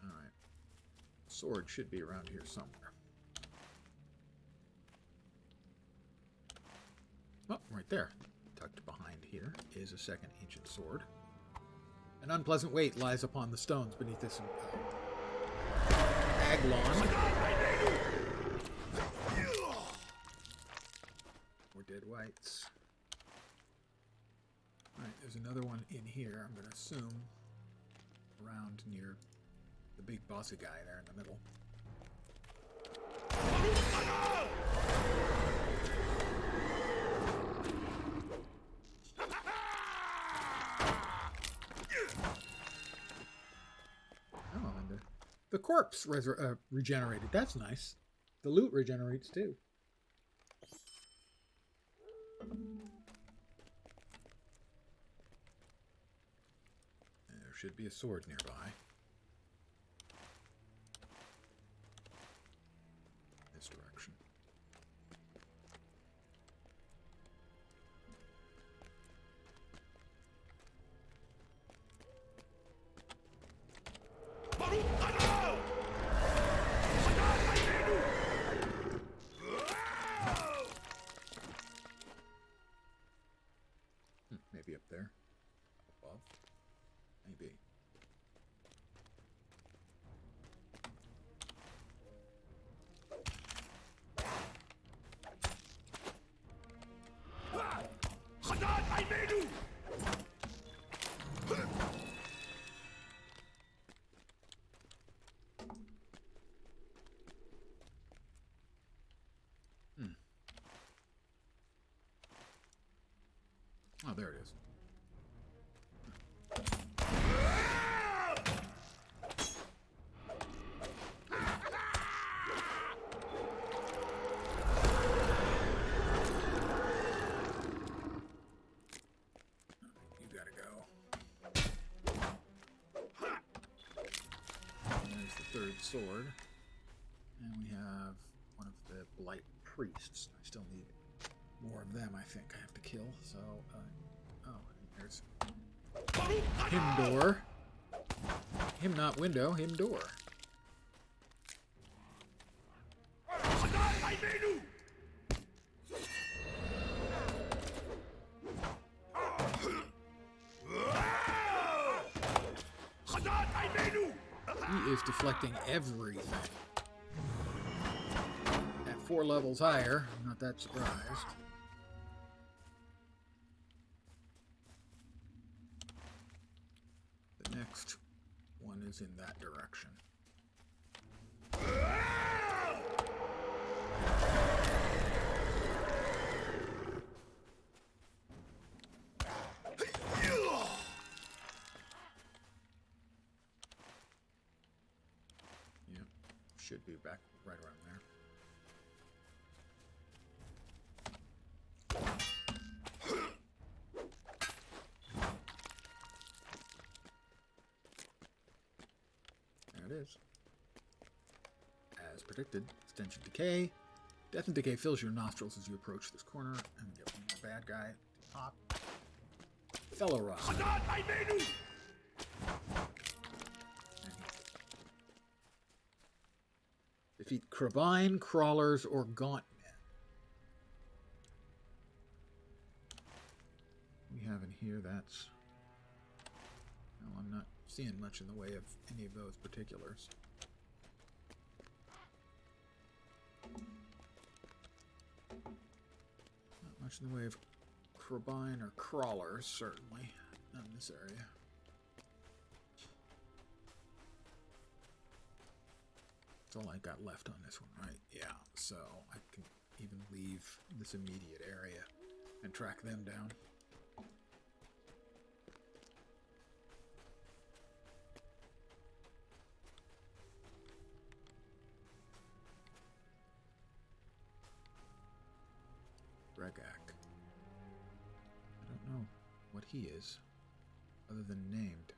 Alright. Sword should be around here somewhere. Oh, right there. Tucked behind here is a second ancient sword. An unpleasant weight lies upon the stones beneath this Aglon. More dead whites. Alright, there's another one in here, I'm going to assume. Around near the big bossy guy there in the middle. Oh, and the corpse regenerated. That's nice. The loot regenerates too. There should be a sword nearby. This direction. third sword. And we have one of the Blight Priests. I still need more of them, I think, I have to kill. So, oh, there's him door. Him not window, him door. He is deflecting everything. At 4 levels higher, I'm not that surprised. The next one is in that direction. Yep, should be back right around there. There it is. As predicted, stench and decay. Death and decay fills your nostrils as you approach this corner, and we get one more bad guy at the top. Fellow Rod. Defeat Crabine, Crawlers, or Gaunt Men. We have in here that's... Well, I'm not seeing much in the way of any of those particulars. Not much in the way of Crabine or Crawlers, certainly. Not in this area. That's all I got left on this one, right? Yeah, so I can even leave this immediate area and track them down. Regak. I don't know what he is, other than named.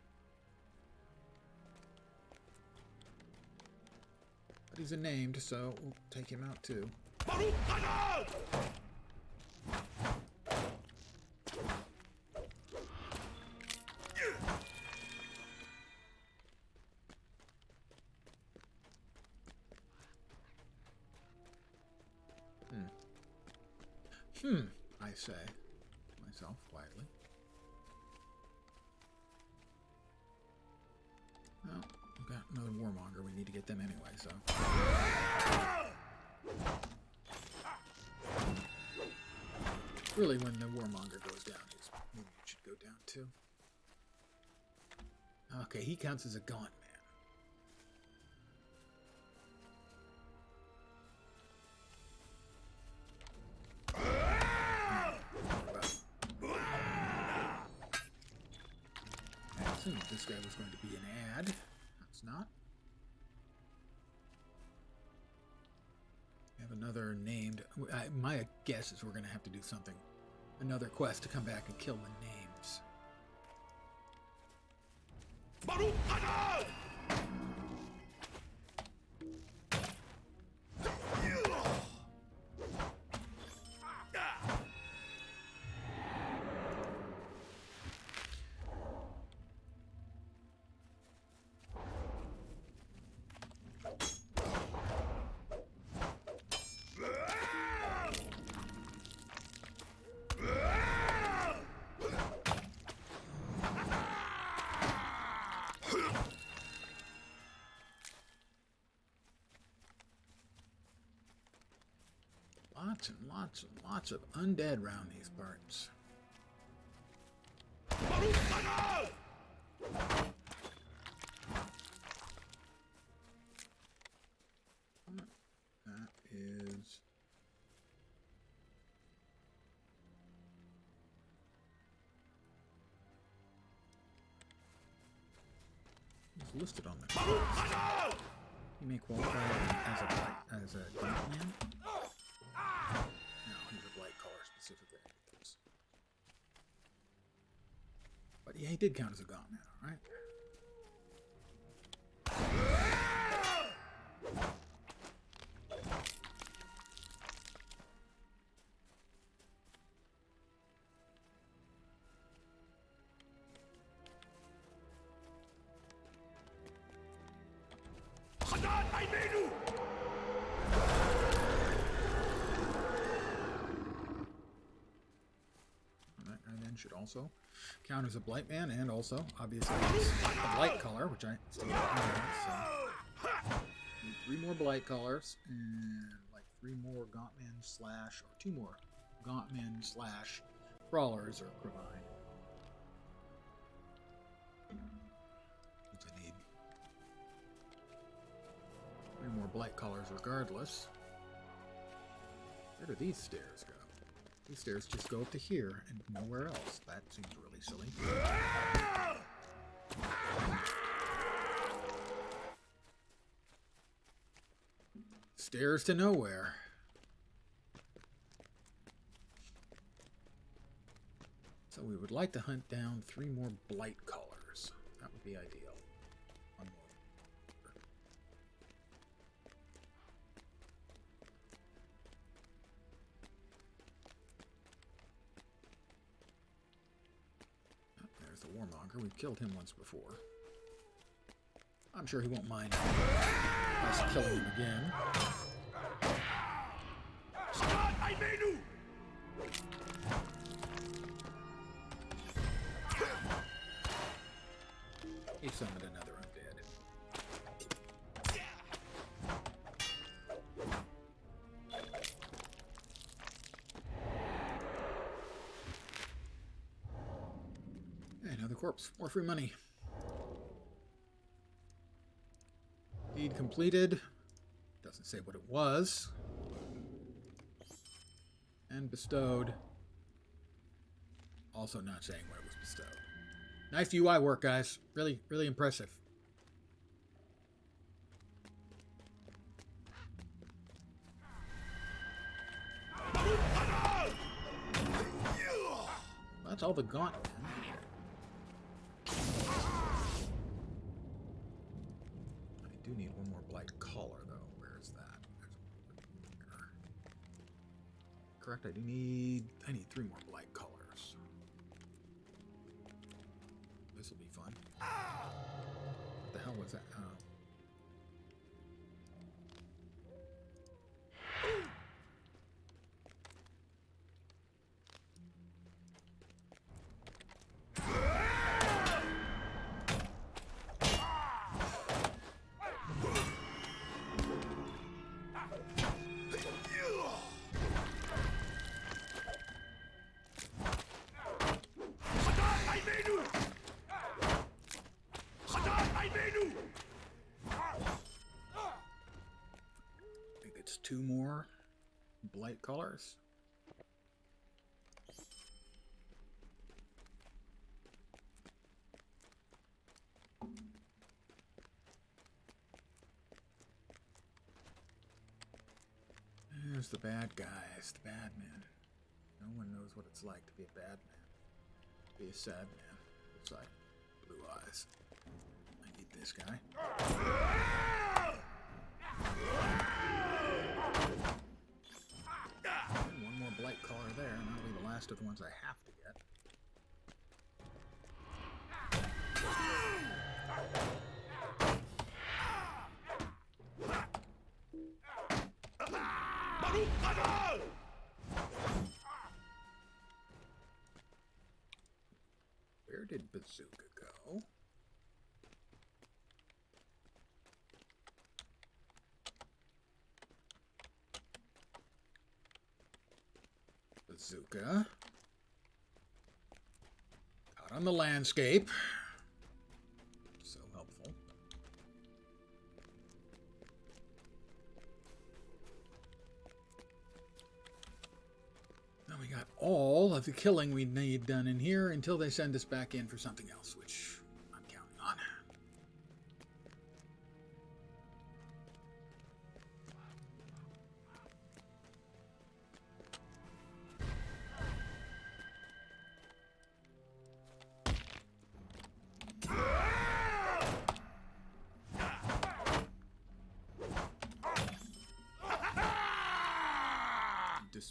But he's a named, so we'll take him out too. I say to myself quietly. Well, we've got another warmonger. We need to get them anyway, so. Really, when the warmonger goes down, his minion should go down too. Okay, he counts as a gaunt man. I assumed this guy was going to be an ad. That's not. We have another named. My guess is we're going to have to do something. Another quest to come back and kill the names. Lots and lots and lots of undead around these parts. That is... It's listed on the quest. You may qualify as a gaunt man. No, he's a blight caller specifically. But yeah, he did count as a gaunt man, alright? That guy then should also count as a blight man, and also, obviously, he's a blight color, which I still don't know. So, need 3 more blight colors, and like 3 more gauntmen slash, or 2 more gauntmen slash crawlers or crevine. Which I need 3 more blight colors regardless. Where do these stairs go? These stairs just go up to here and nowhere else. That seems really silly. Stairs to nowhere. So we would like to hunt down 3 more blight colors. That would be ideal. One more. There's the warmonger. We've killed him once before. I'm sure he won't mind us killing him again. He summoned another undead. Another corpse. More free money. Deed completed. Doesn't say what it was. And bestowed. Also not saying what it was bestowed. Nice UI work, guys. Really, really impressive. That's all the gaunt. I do need 1 more blight collar, though. Where is that? There. Correct. I need 3 more blight collars. This will be fun. What the hell was that? Oh. I think it's 2 more blight colors. There's the bad guys, the bad men. No one knows what it's like to be a bad man. Be a sad man. Looks like blue eyes. I need this guy. And 1 more blight collar there, and that'll be the last of the ones I have to get. Where did Bazooka go? Bazooka. Out on the landscape. So helpful. Now we got all of the killing we need done in here until they send us back in for something else, which I'm counting on.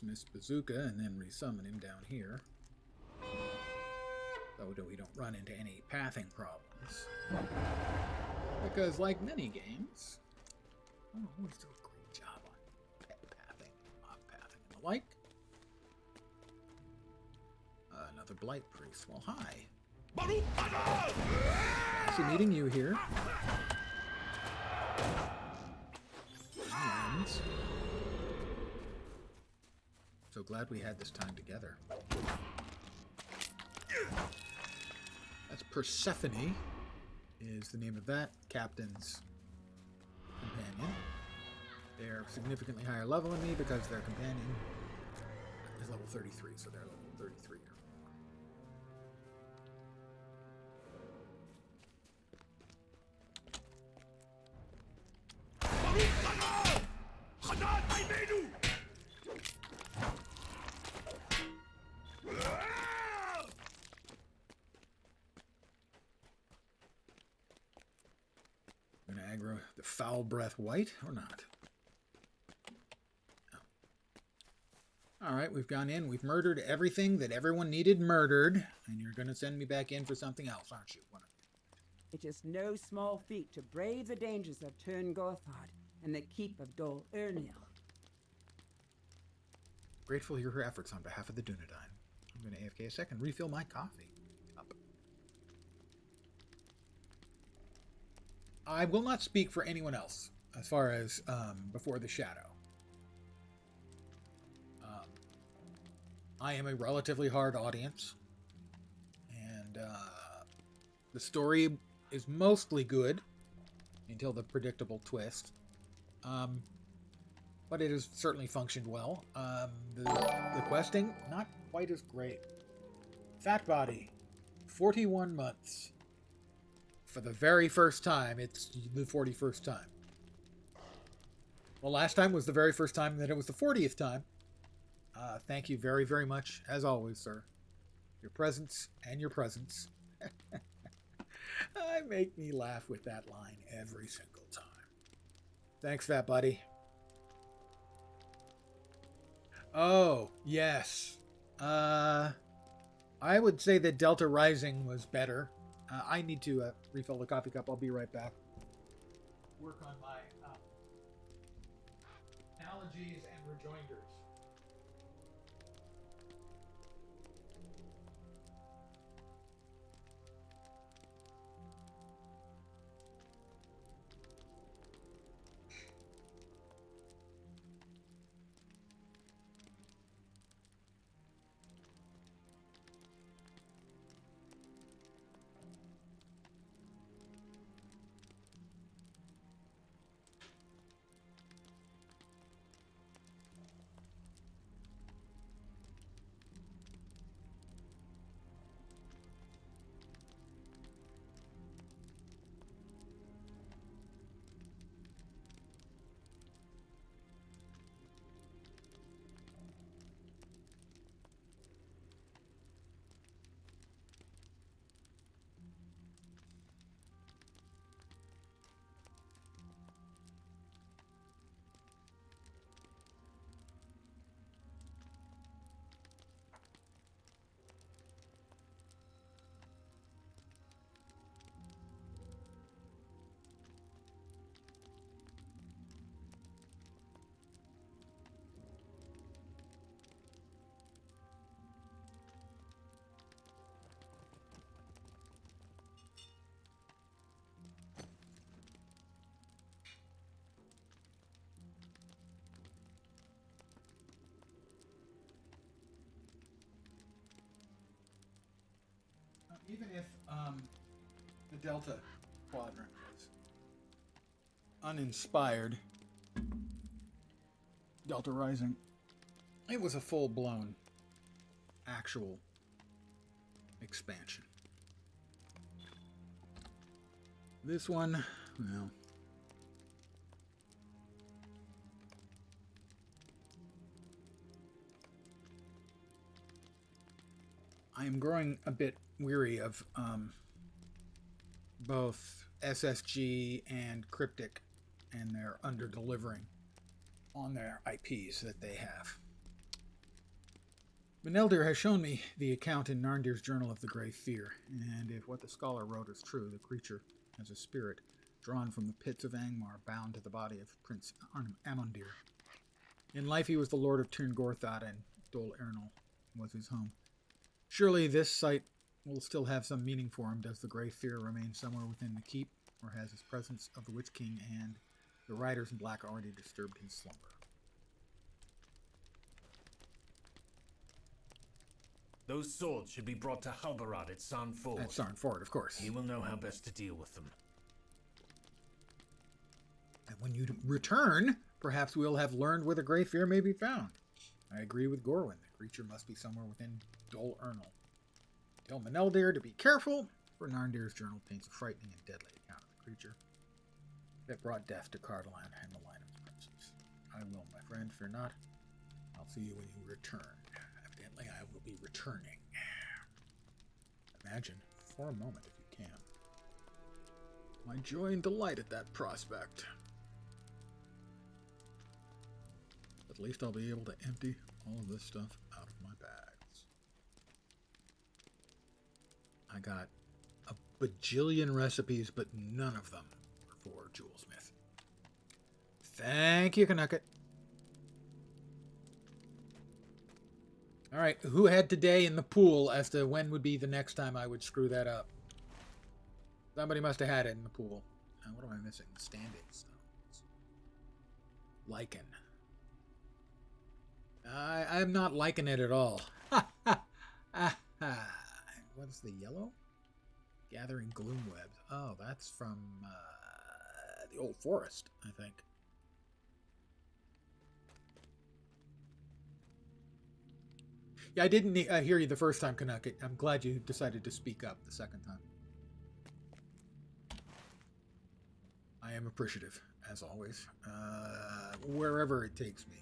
dismiss Bazooka and then resummon him down here. So that we don't run into any pathing problems. Because, like many games, I don't always do a great job on pet pathing, mob pathing, and the like. Another Blight Priest. Well, hi. Nice meeting you here. And so glad we had this time together. That's Persephone, is the name of that captain's companion. They're significantly higher level than me because their companion is level 33, so they're level 33 or more. Gonna aggro the foul breath white or not? No. Alright, we've gone in, we've murdered everything that everyone needed murdered, and you're gonna send me back in for something else, aren't you? It is no small feat to brave the dangers of Turn Gothard and the keep of Dol Ernil. Grateful for your efforts on behalf of the Dunedain. I'm gonna AFK a second, refill my coffee cup. I will not speak for anyone else as far as Before the Shadow. I am a relatively hard audience, and the story is mostly good until the predictable twist. But it has certainly functioned well. The questing, not quite as great. Fat Body, 41 months. For the very first time, it's the 41st time. Well, last time was the very first time that it was the 40th time. Thank you very, very much, as always, sir. Your presence and your presence. Make me laugh with that line every single time. Thanks, Fat Buddy. Oh, yes. I would say that Delta Rising was better. I need to refill the coffee cup. I'll be right back. Work on my allergies and rejoinders. Even if the Delta Quadrant was uninspired, Delta Rising, it was a full-blown actual expansion. This one, well, I am growing a bit weary of both SSG and Cryptic and their under-delivering on their IPs that they have. Beneldir has shown me the account in Narndir's Journal of the Grey Fear, and if what the scholar wrote is true, the creature has a spirit drawn from the pits of Angmar, bound to the body of Prince Amondir. In life he was the lord of Tyrn Gorthad, and Dol Ernal was his home. Surely this site will still have some meaning for him. Does the Grey Fear remain somewhere within the keep, or has his presence of the Witch King and the Riders in Black already disturbed his slumber? Those swords should be brought to Halbarad at Sarn Ford. At Sarn Ford, of course. He will know how best to deal with them. And when you return, perhaps we'll have learned where the Grey Fear may be found. I agree with Gorwin. The creature must be somewhere within Dol Ernal. Tell Meneldir to be careful, for Narndir's journal paints a frightening and deadly account of the creature that brought death to Cardolan and the line of his princes. I will, my friend, fear not. I'll see you when you return. Evidently, I will be returning. Imagine, for a moment, if you can, my joy and delight at that prospect. At least I'll be able to empty all of this stuff out of my bags. I got a bajillion recipes, but none of them are for Jewelsmith. Thank you, Canucket. All right, who had today in the pool as to when would be the next time I would screw that up? Somebody must have had it in the pool. What am I missing? Standing stones. Lichen. I'm not liking it at all. Ha ha ha ha. What is the yellow? Gathering gloom webs. Oh, that's from the old forest, I think. Yeah, I didn't hear you the first time, Canucket. I'm glad you decided to speak up the second time. I am appreciative, as always. Wherever it takes me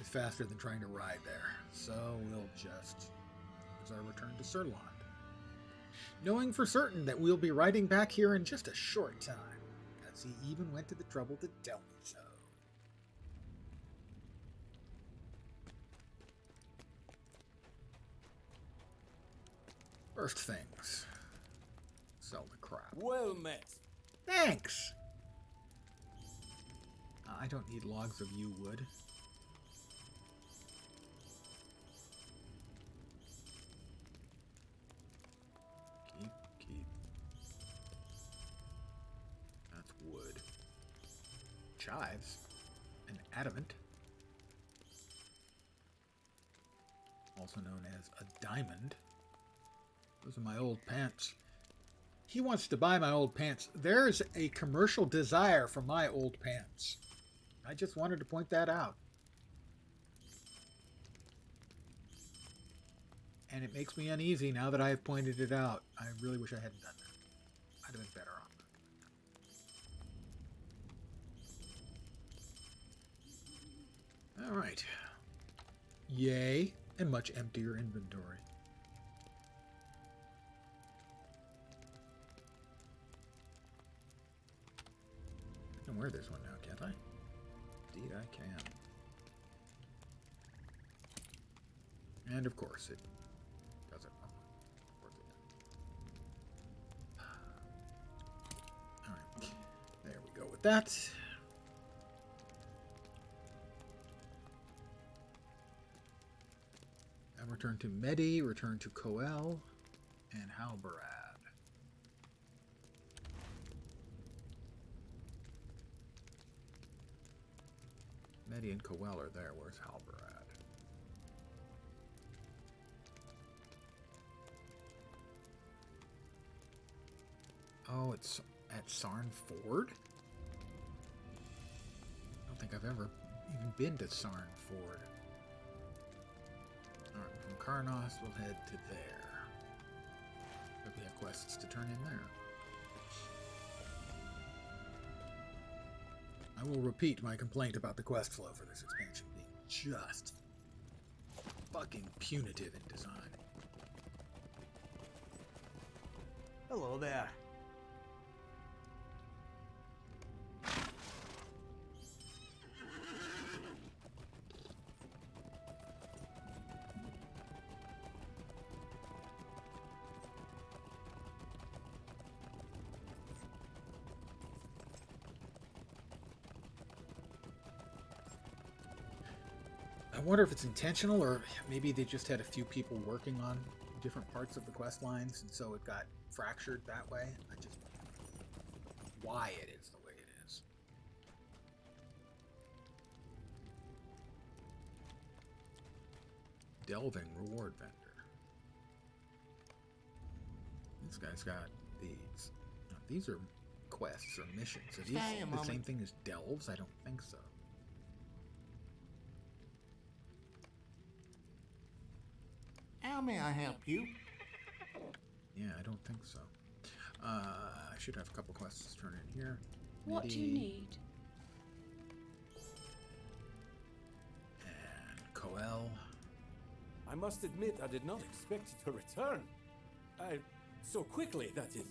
is faster than trying to ride there. So we'll just, as I return to Sirland, knowing for certain that we'll be riding back here in just a short time, as he even went to the trouble to tell me so. First things, sell the crap. Well met. Thanks! I don't need logs of yew wood. Keep. That's wood. Chives. An adamant. Also known as a diamond. Those are my old pants. He wants to buy my old pants. There's a commercial desire for my old pants. I just wanted to point that out. And it makes me uneasy now that I have pointed it out. I really wish I hadn't done that. I'd have been better off. Alright. Yay, and much emptier inventory. I can wear this one now, can't I? Indeed I can. And of course it does it. Of course it does. Alright, there we go with that. And return to Medi, return to Coel, and Halbarad. Medi and Coel are there. Where's Halbarad? Oh, it's at Sarn Ford? I don't think I've ever even been to Sarn Ford. Alright, from Karnos, we'll head to there. But we have quests to turn in there. I will repeat my complaint about the quest flow for this expansion being just fucking punitive in design. Hello there. wonder if it's intentional, or maybe they just had a few people working on different parts of the quest lines, and so it got fractured that way. Why it is the way it is. Delving reward vendor. This guy's got these. Now, these are quests or missions. Are these the same thing as delves? I don't think so. How may I help you? Yeah, I don't think so. I should have a couple quests to turn in here. What do you need? And Coel. I must admit, I did not expect you to return. So quickly, that is.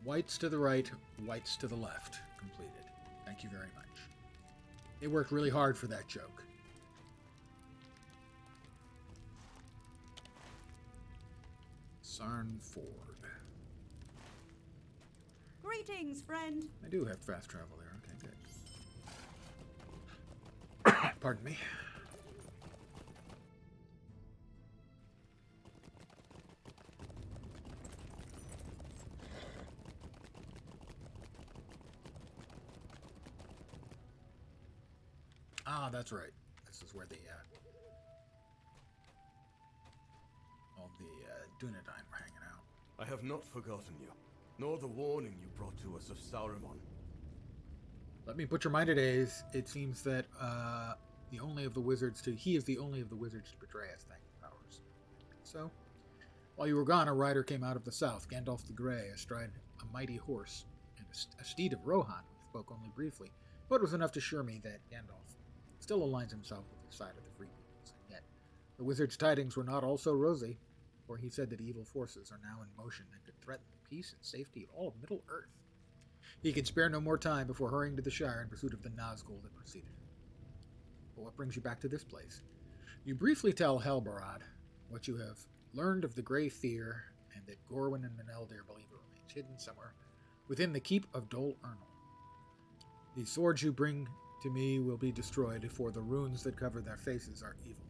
Whites to the right, whites to the left. Completed. Thank you very much. They worked really hard for that joke. Sarn Ford. Greetings, friend. I do have fast travel there. Okay, good. Pardon me. Ah, that's right. This is where all the Dunedain were hanging out. I have not forgotten you, nor the warning you brought to us of Saruman. Let me put your mind at ease. It seems that he is the only of the wizards to betray us, thank the powers. So, while you were gone, a rider came out of the south, Gandalf the Grey, astride a mighty horse, and a steed of Rohan. We spoke only briefly, but it was enough to assure me that Gandalf still aligns himself with the side of the free peoples, and yet the wizard's tidings were not all so rosy, for he said that evil forces are now in motion and could threaten the peace and safety of all of Middle-earth. He could spare no more time before hurrying to the Shire in pursuit of the Nazgul that preceded him. But what brings you back to this place? You briefly tell Helbarad what you have learned of the Grey Fear, and that Gorwyn and Meneldir believe it remains hidden somewhere within the keep of Dol Ernal. The swords you bring to me will be destroyed, for the runes that cover their faces are evil.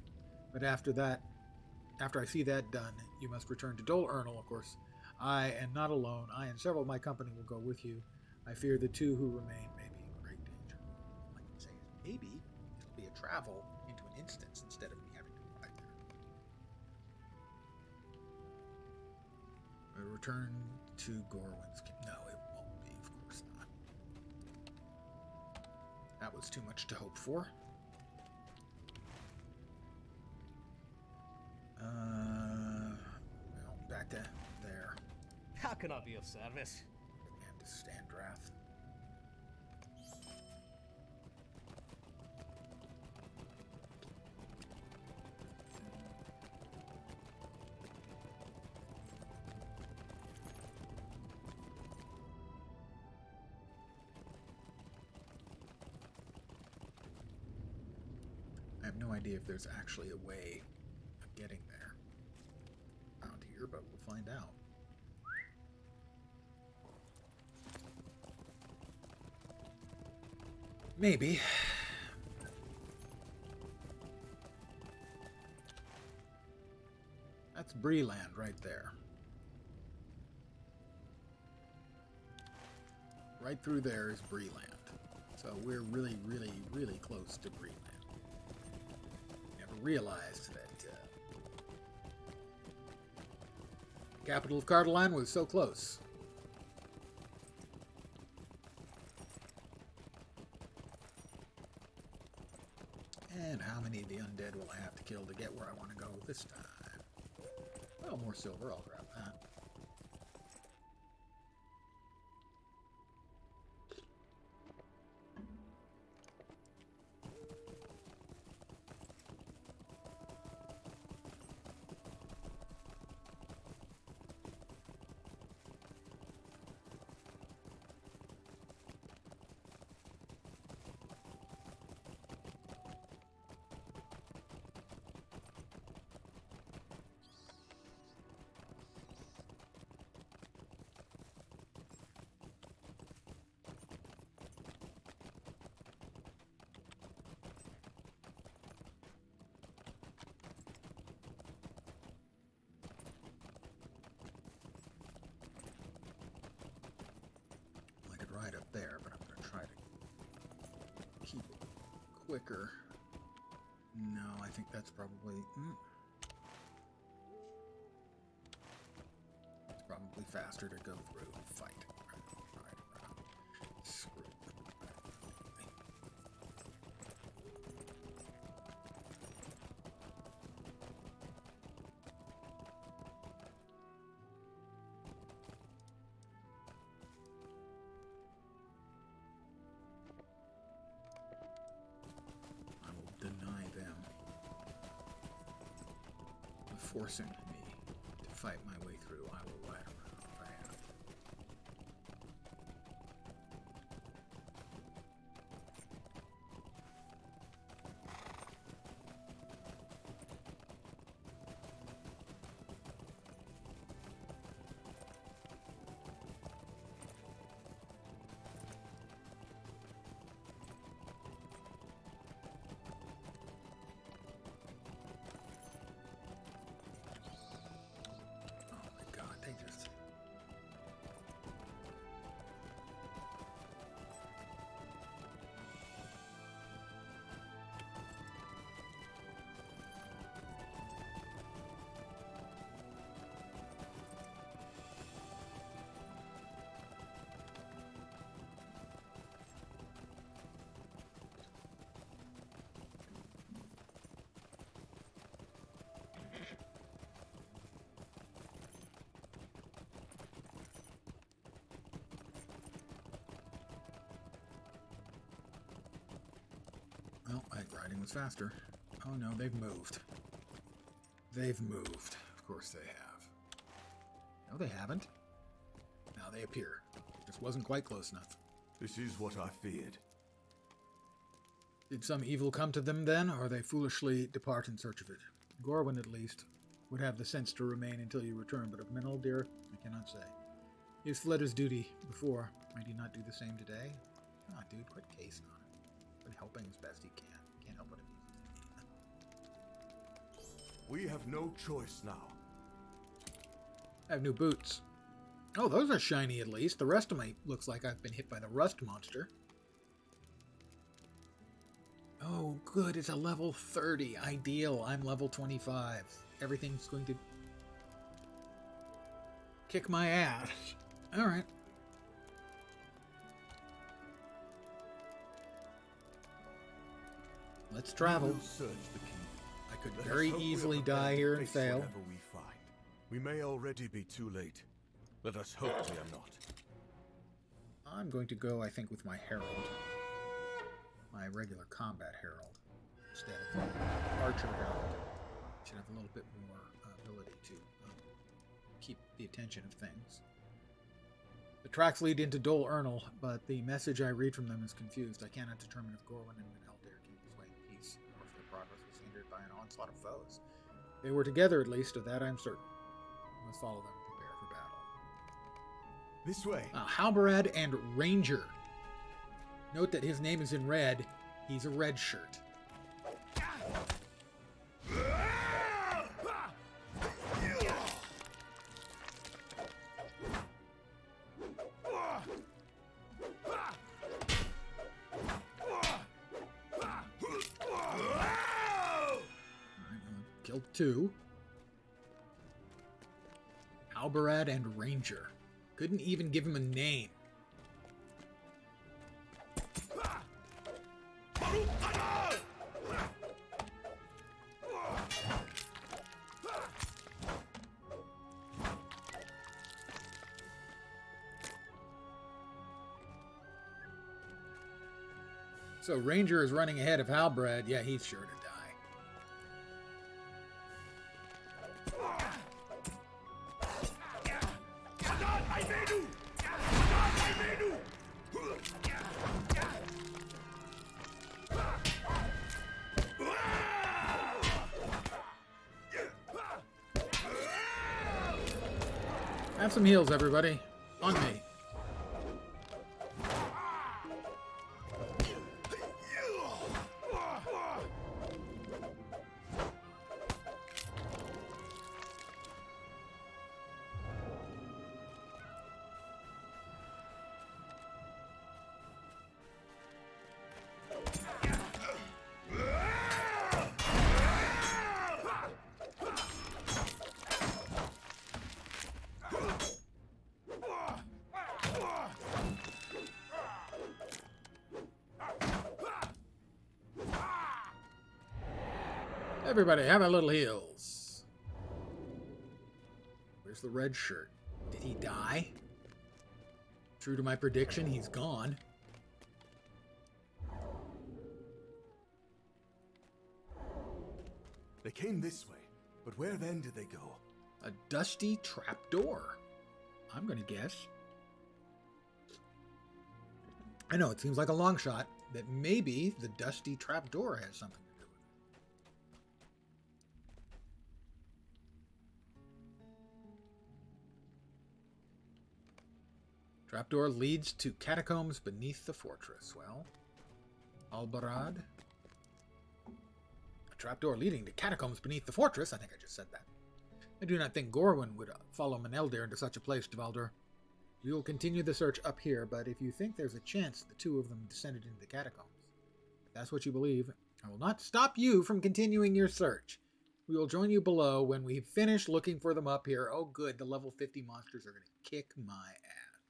But after I see that done, you must return to Dol Ernal, of course. I am not alone. I and several of my company will go with you. I fear the two who remain may be in great danger. All I can say is maybe it'll be a travel into an instance instead of me having to go back there. A return to Gorwyn's camp. No, it won't be, of course not. That was too much to hope for. Well, back to there. How can I be of service? And to Standrath. I have no idea if there's actually a way of getting there out here, but we'll find out. Maybe. That's Breeland right there. Right through there is Breeland. So we're really, really, really close to Breeland. Never realized that capital of Cardolan was so close. And how many of the undead will I have to kill to get where I want to go this time? Well, more silver, I'll grab that. quicker. No, I think that's probably... It's probably faster to go through. Fight. Right. Screw it. I will deny them. Forcing me to fight my way through. I will ride around if I have to. Oh my god, they just... Well, riding was faster. Oh no, they've moved. They've moved. Of course they have. No, they haven't. Now they appear. Just wasn't quite close enough. This is what I feared. Did some evil come to them then, or they foolishly depart in search of it? Gorwin, at least, would have the sense to remain until you return, but of Menel, dear, I cannot say. He has fled his duty before. Might he not do the same today? Ah, dude, quit casing on him. But helping as best he can. Can't help it if We have no choice now. I have new boots. Oh, those are shiny at least. The rest of me looks like I've been hit by the rust monster. Oh, good. It's a level 30. Ideal. I'm level 25. Everything's going to kick my ass. All right. Let's travel. We will search the kingdom. I could Let very us hope we are easily prepared die to here and face fail. whatever we find. We may already be too late. Let us hope we are not. I'm going to go, I think, with my Herald. My regular combat Herald. Instead of the Archer Herald. Should have a little bit more ability to keep the attention of things. The tracks lead into Dol Ernal, but the message I read from them is confused. I cannot determine if Gorwin and Menel dare keep his way in peace, or if their progress was hindered by an onslaught of foes. They were together, at least, of that I'm certain. We must follow them and prepare for battle. This way. Halberad and Ranger. Note that his name is in red. He's a red shirt. Killed two. Halberad and Ranger. Couldn't even give him a name. So Ranger is running ahead of Halberad. Yeah, he's sure to die. Have some heals, everybody. On me. Everybody, have a little heals. Where's the red shirt? Did he die? True to my prediction, he's gone. They came this way, but where then did they go? A dusty trapdoor. I'm gonna guess. I know, it seems like a long shot, that maybe the dusty trapdoor has something to do with it. Trapdoor leads to catacombs beneath the fortress. Well, Albarad. A trapdoor leading to catacombs beneath the fortress? I think I just said that. I do not think Gorwin would follow Maneldir into such a place, Dvalder. We will continue the search up here, but if you think there's a chance the two of them descended into the catacombs, if that's what you believe, I will not stop you from continuing your search. We will join you below when we finish looking for them up here. Oh good, the level 50 monsters are going to kick my ass.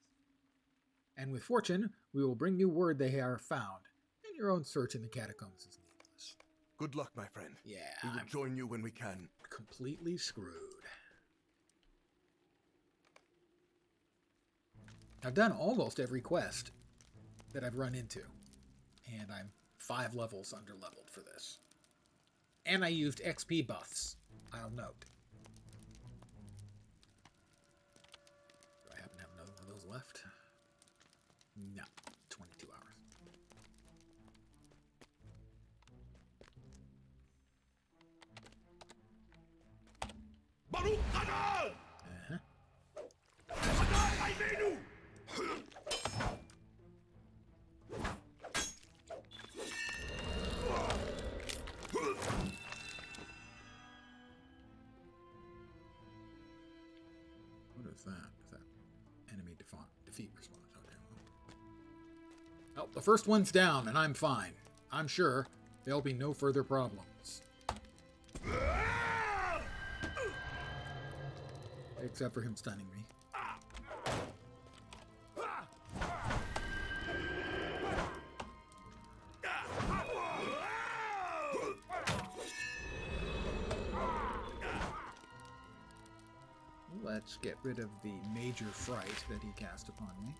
And with fortune, we will bring you word they are found, and your own search in the catacombs is needless. Good luck, my friend. Yeah, We will I'm join you when we can. completely screwed. I've done almost every quest that I've run into, and I'm 5 levels under-leveled for this. And I used XP buffs, I'll note. Do I happen to have another one of those left? No, 22 hours. Uh-huh. What is that? Is that enemy defeat response? Okay. Well. Oh, the first one's down, and I'm fine. I'm sure there'll be no further problems. Except for him stunning me. Let's get rid of the major fright that he cast upon me.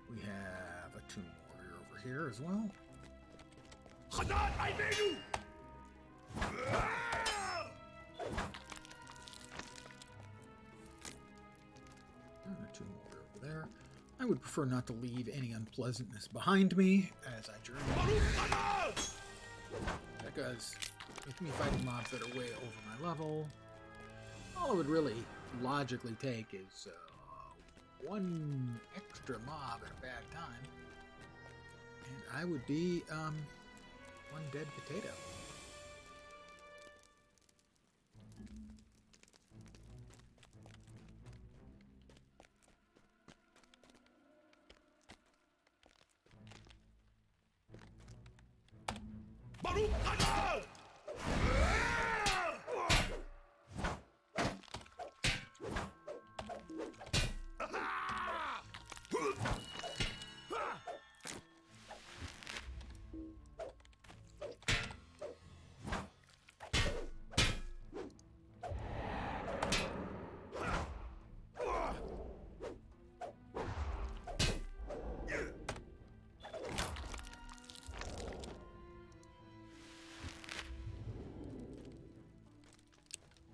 We have a tomb warrior over here as well. And a tomb warrior over there. I would prefer not to leave any unpleasantness behind me as I journey. Because with me fighting mobs that are way over my level, all it would really logically take is one extra mob at a bad time, and I would be one dead potato.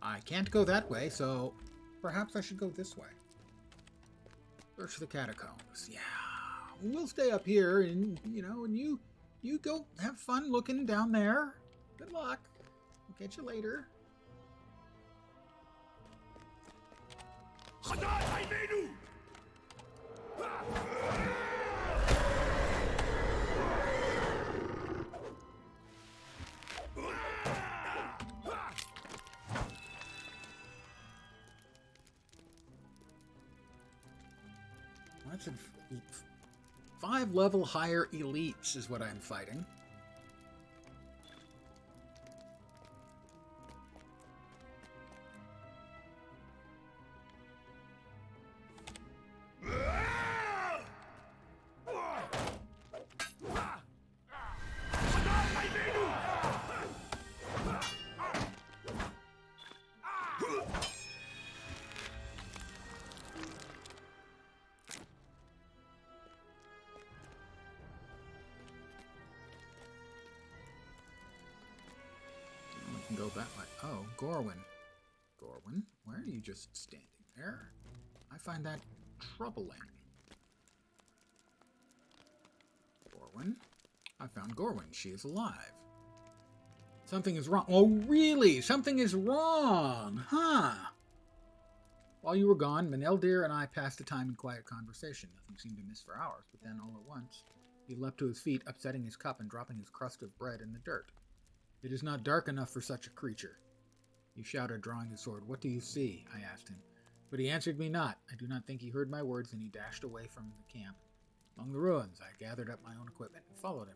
I can't go that way, so perhaps I should go this way. Search the catacombs. Yeah, we'll stay up here, and and you go have fun looking down there. Good luck. I'll catch you later. That's a 5 level higher elites is what I'm fighting. can go that way. Oh, Gorwin. Gorwin, why are you just standing there? I find that troubling. Gorwin? I found Gorwin. She is alive. Something is wrong. Oh, really? Something is wrong, huh? While you were gone, Maneldir and I passed the time in quiet conversation. Nothing seemed to miss for hours, but then all at once, he leapt to his feet, upsetting his cup and dropping his crust of bread in the dirt. It is not dark enough for such a creature. He shouted, drawing his sword. What do you see? I asked him. But he answered me not. I do not think he heard my words, and he dashed away from the camp. Among the ruins, I gathered up my own equipment and followed him.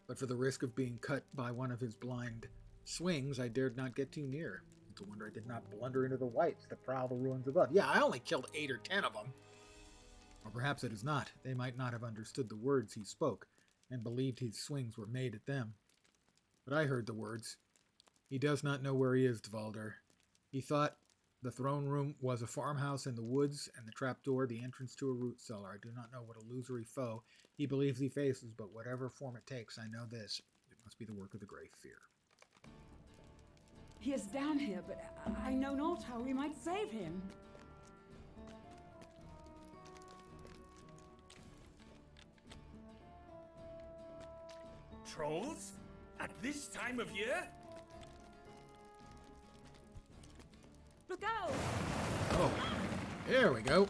But for the risk of being cut by one of his blind swings, I dared not get too near. It's a wonder I did not blunder into the whites that prowl the ruins above. Yeah, I only killed 8 or 10 of them. Or perhaps it is not. They might not have understood the words he spoke, and believed his swings were made at them. But I heard the words. He does not know where he is, Dvalder. He thought the throne room was a farmhouse in the woods, and the trapdoor the entrance to a root cellar. I do not know what illusory foe he believes he faces, but whatever form it takes, I know this. It must be the work of the Grey Fear. He is down here, but I know not how we might save him. Trolls? At this time of year? Look out! Oh, here we go.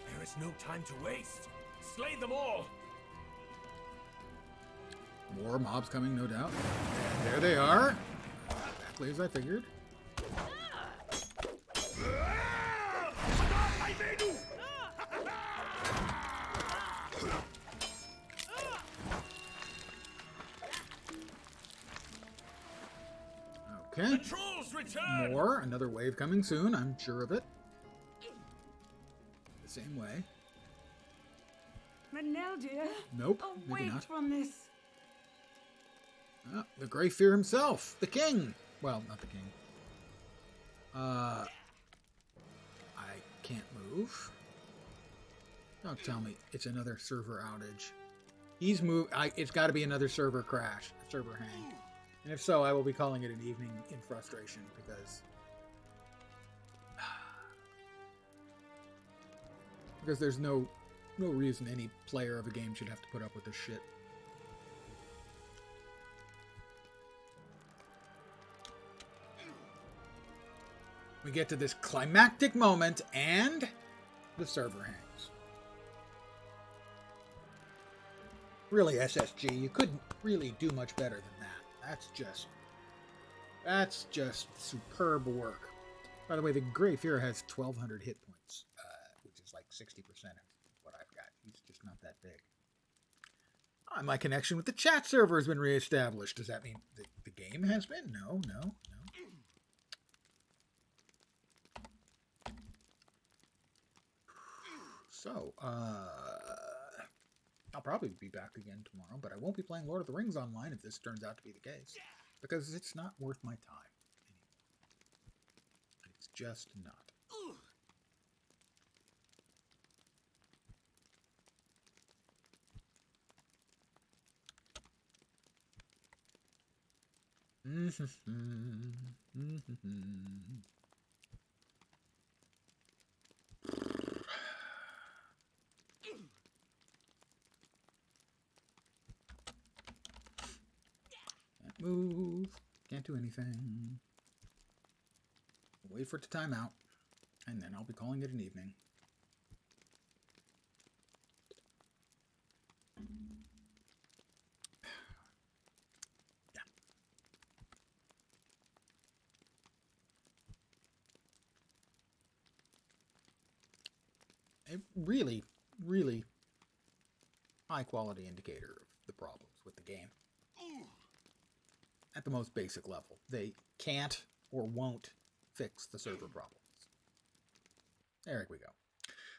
There is no time to waste. Slay them all! More mobs coming, no doubt. And there they are. Exactly as I figured. Okay. The trolls return! More. Another wave coming soon. I'm sure of it. The same way. Maneldir! Nope. Maybe Awake not. from this! The Grey Fear himself. The king. Well, not the king. I can't move. Don't tell me it's another server outage. He's moved. It's got to be another server crash, a server hang. And if so, I will be calling it an evening in frustration because there's no reason any player of a game should have to put up with this shit. We get to this climactic moment, and the server hangs. Really, SSG, you couldn't really do much better than that. That's just superb work. By the way, the Grey Fear has 1,200 hit points, which is like 60% of what I've got. He's just not that big. My connection with the chat server has been reestablished. Does that mean the game has been? No. So, I'll probably be back again tomorrow, but I won't be playing Lord of the Rings online if this turns out to be the case, because it's not worth my time anymore. It's just not. Can't move. Can't do anything. Wait for it to time out, and then I'll be calling it an evening. A really, really high quality indicator of the problems with the game. At the most basic level, they can't or won't fix the server problems. There we go.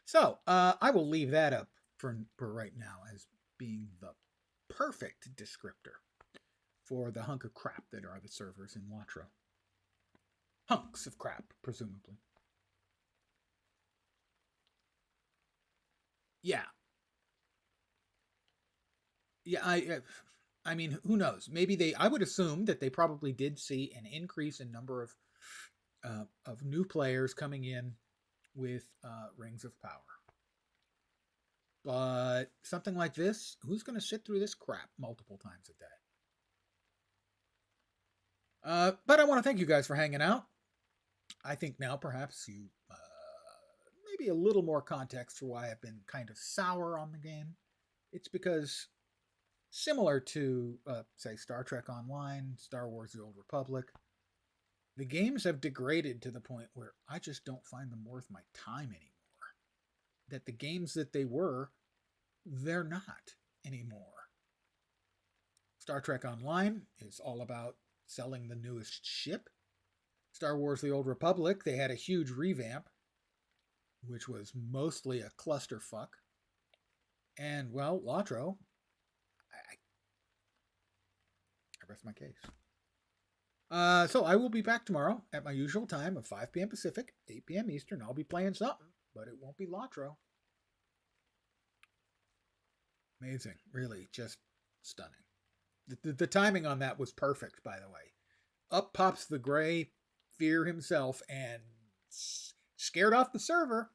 So, I will leave that up for right now as being the perfect descriptor for the hunk of crap that are the servers in LotRO. Hunks of crap, presumably. Yeah. Yeah, I mean, who knows? Maybe I would assume that they probably did see an increase in number of new players coming in with Rings of Power. But something like this, who's going to sit through this crap multiple times a day? But I want to thank you guys for hanging out. I think now perhaps you maybe a little more context for why I've been kind of sour on the game. It's because similar to, say, Star Trek Online, Star Wars The Old Republic, the games have degraded to the point where I just don't find them worth my time anymore. That the games that they were, they're not anymore. Star Trek Online is all about selling the newest ship. Star Wars The Old Republic, they had a huge revamp, which was mostly a clusterfuck. And, well, LotRO, I rest my case. So I will be back tomorrow at my usual time of 5 p.m. Pacific, 8 p.m. Eastern. I'll be playing something, but it won't be LotRO. Amazing. Really, just stunning. The timing on that was perfect, by the way. Up pops the gray fear himself and scared off the server.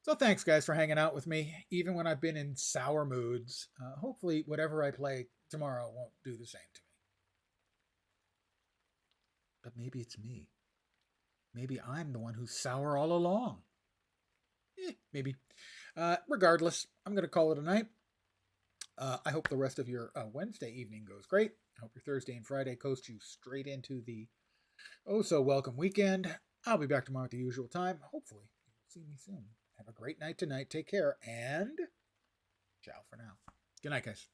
So thanks, guys, for hanging out with me, even when I've been in sour moods. Hopefully, whatever I play tomorrow won't do the same to me. But maybe it's me. Maybe I'm the one who's sour all along. Maybe. Regardless, I'm going to call it a night. I hope the rest of your Wednesday evening goes great. I hope your Thursday and Friday coast you straight into the oh-so-welcome weekend. I'll be back tomorrow at the usual time. Hopefully, you'll see me soon. Have a great night tonight. Take care, and ciao for now. Good night, guys.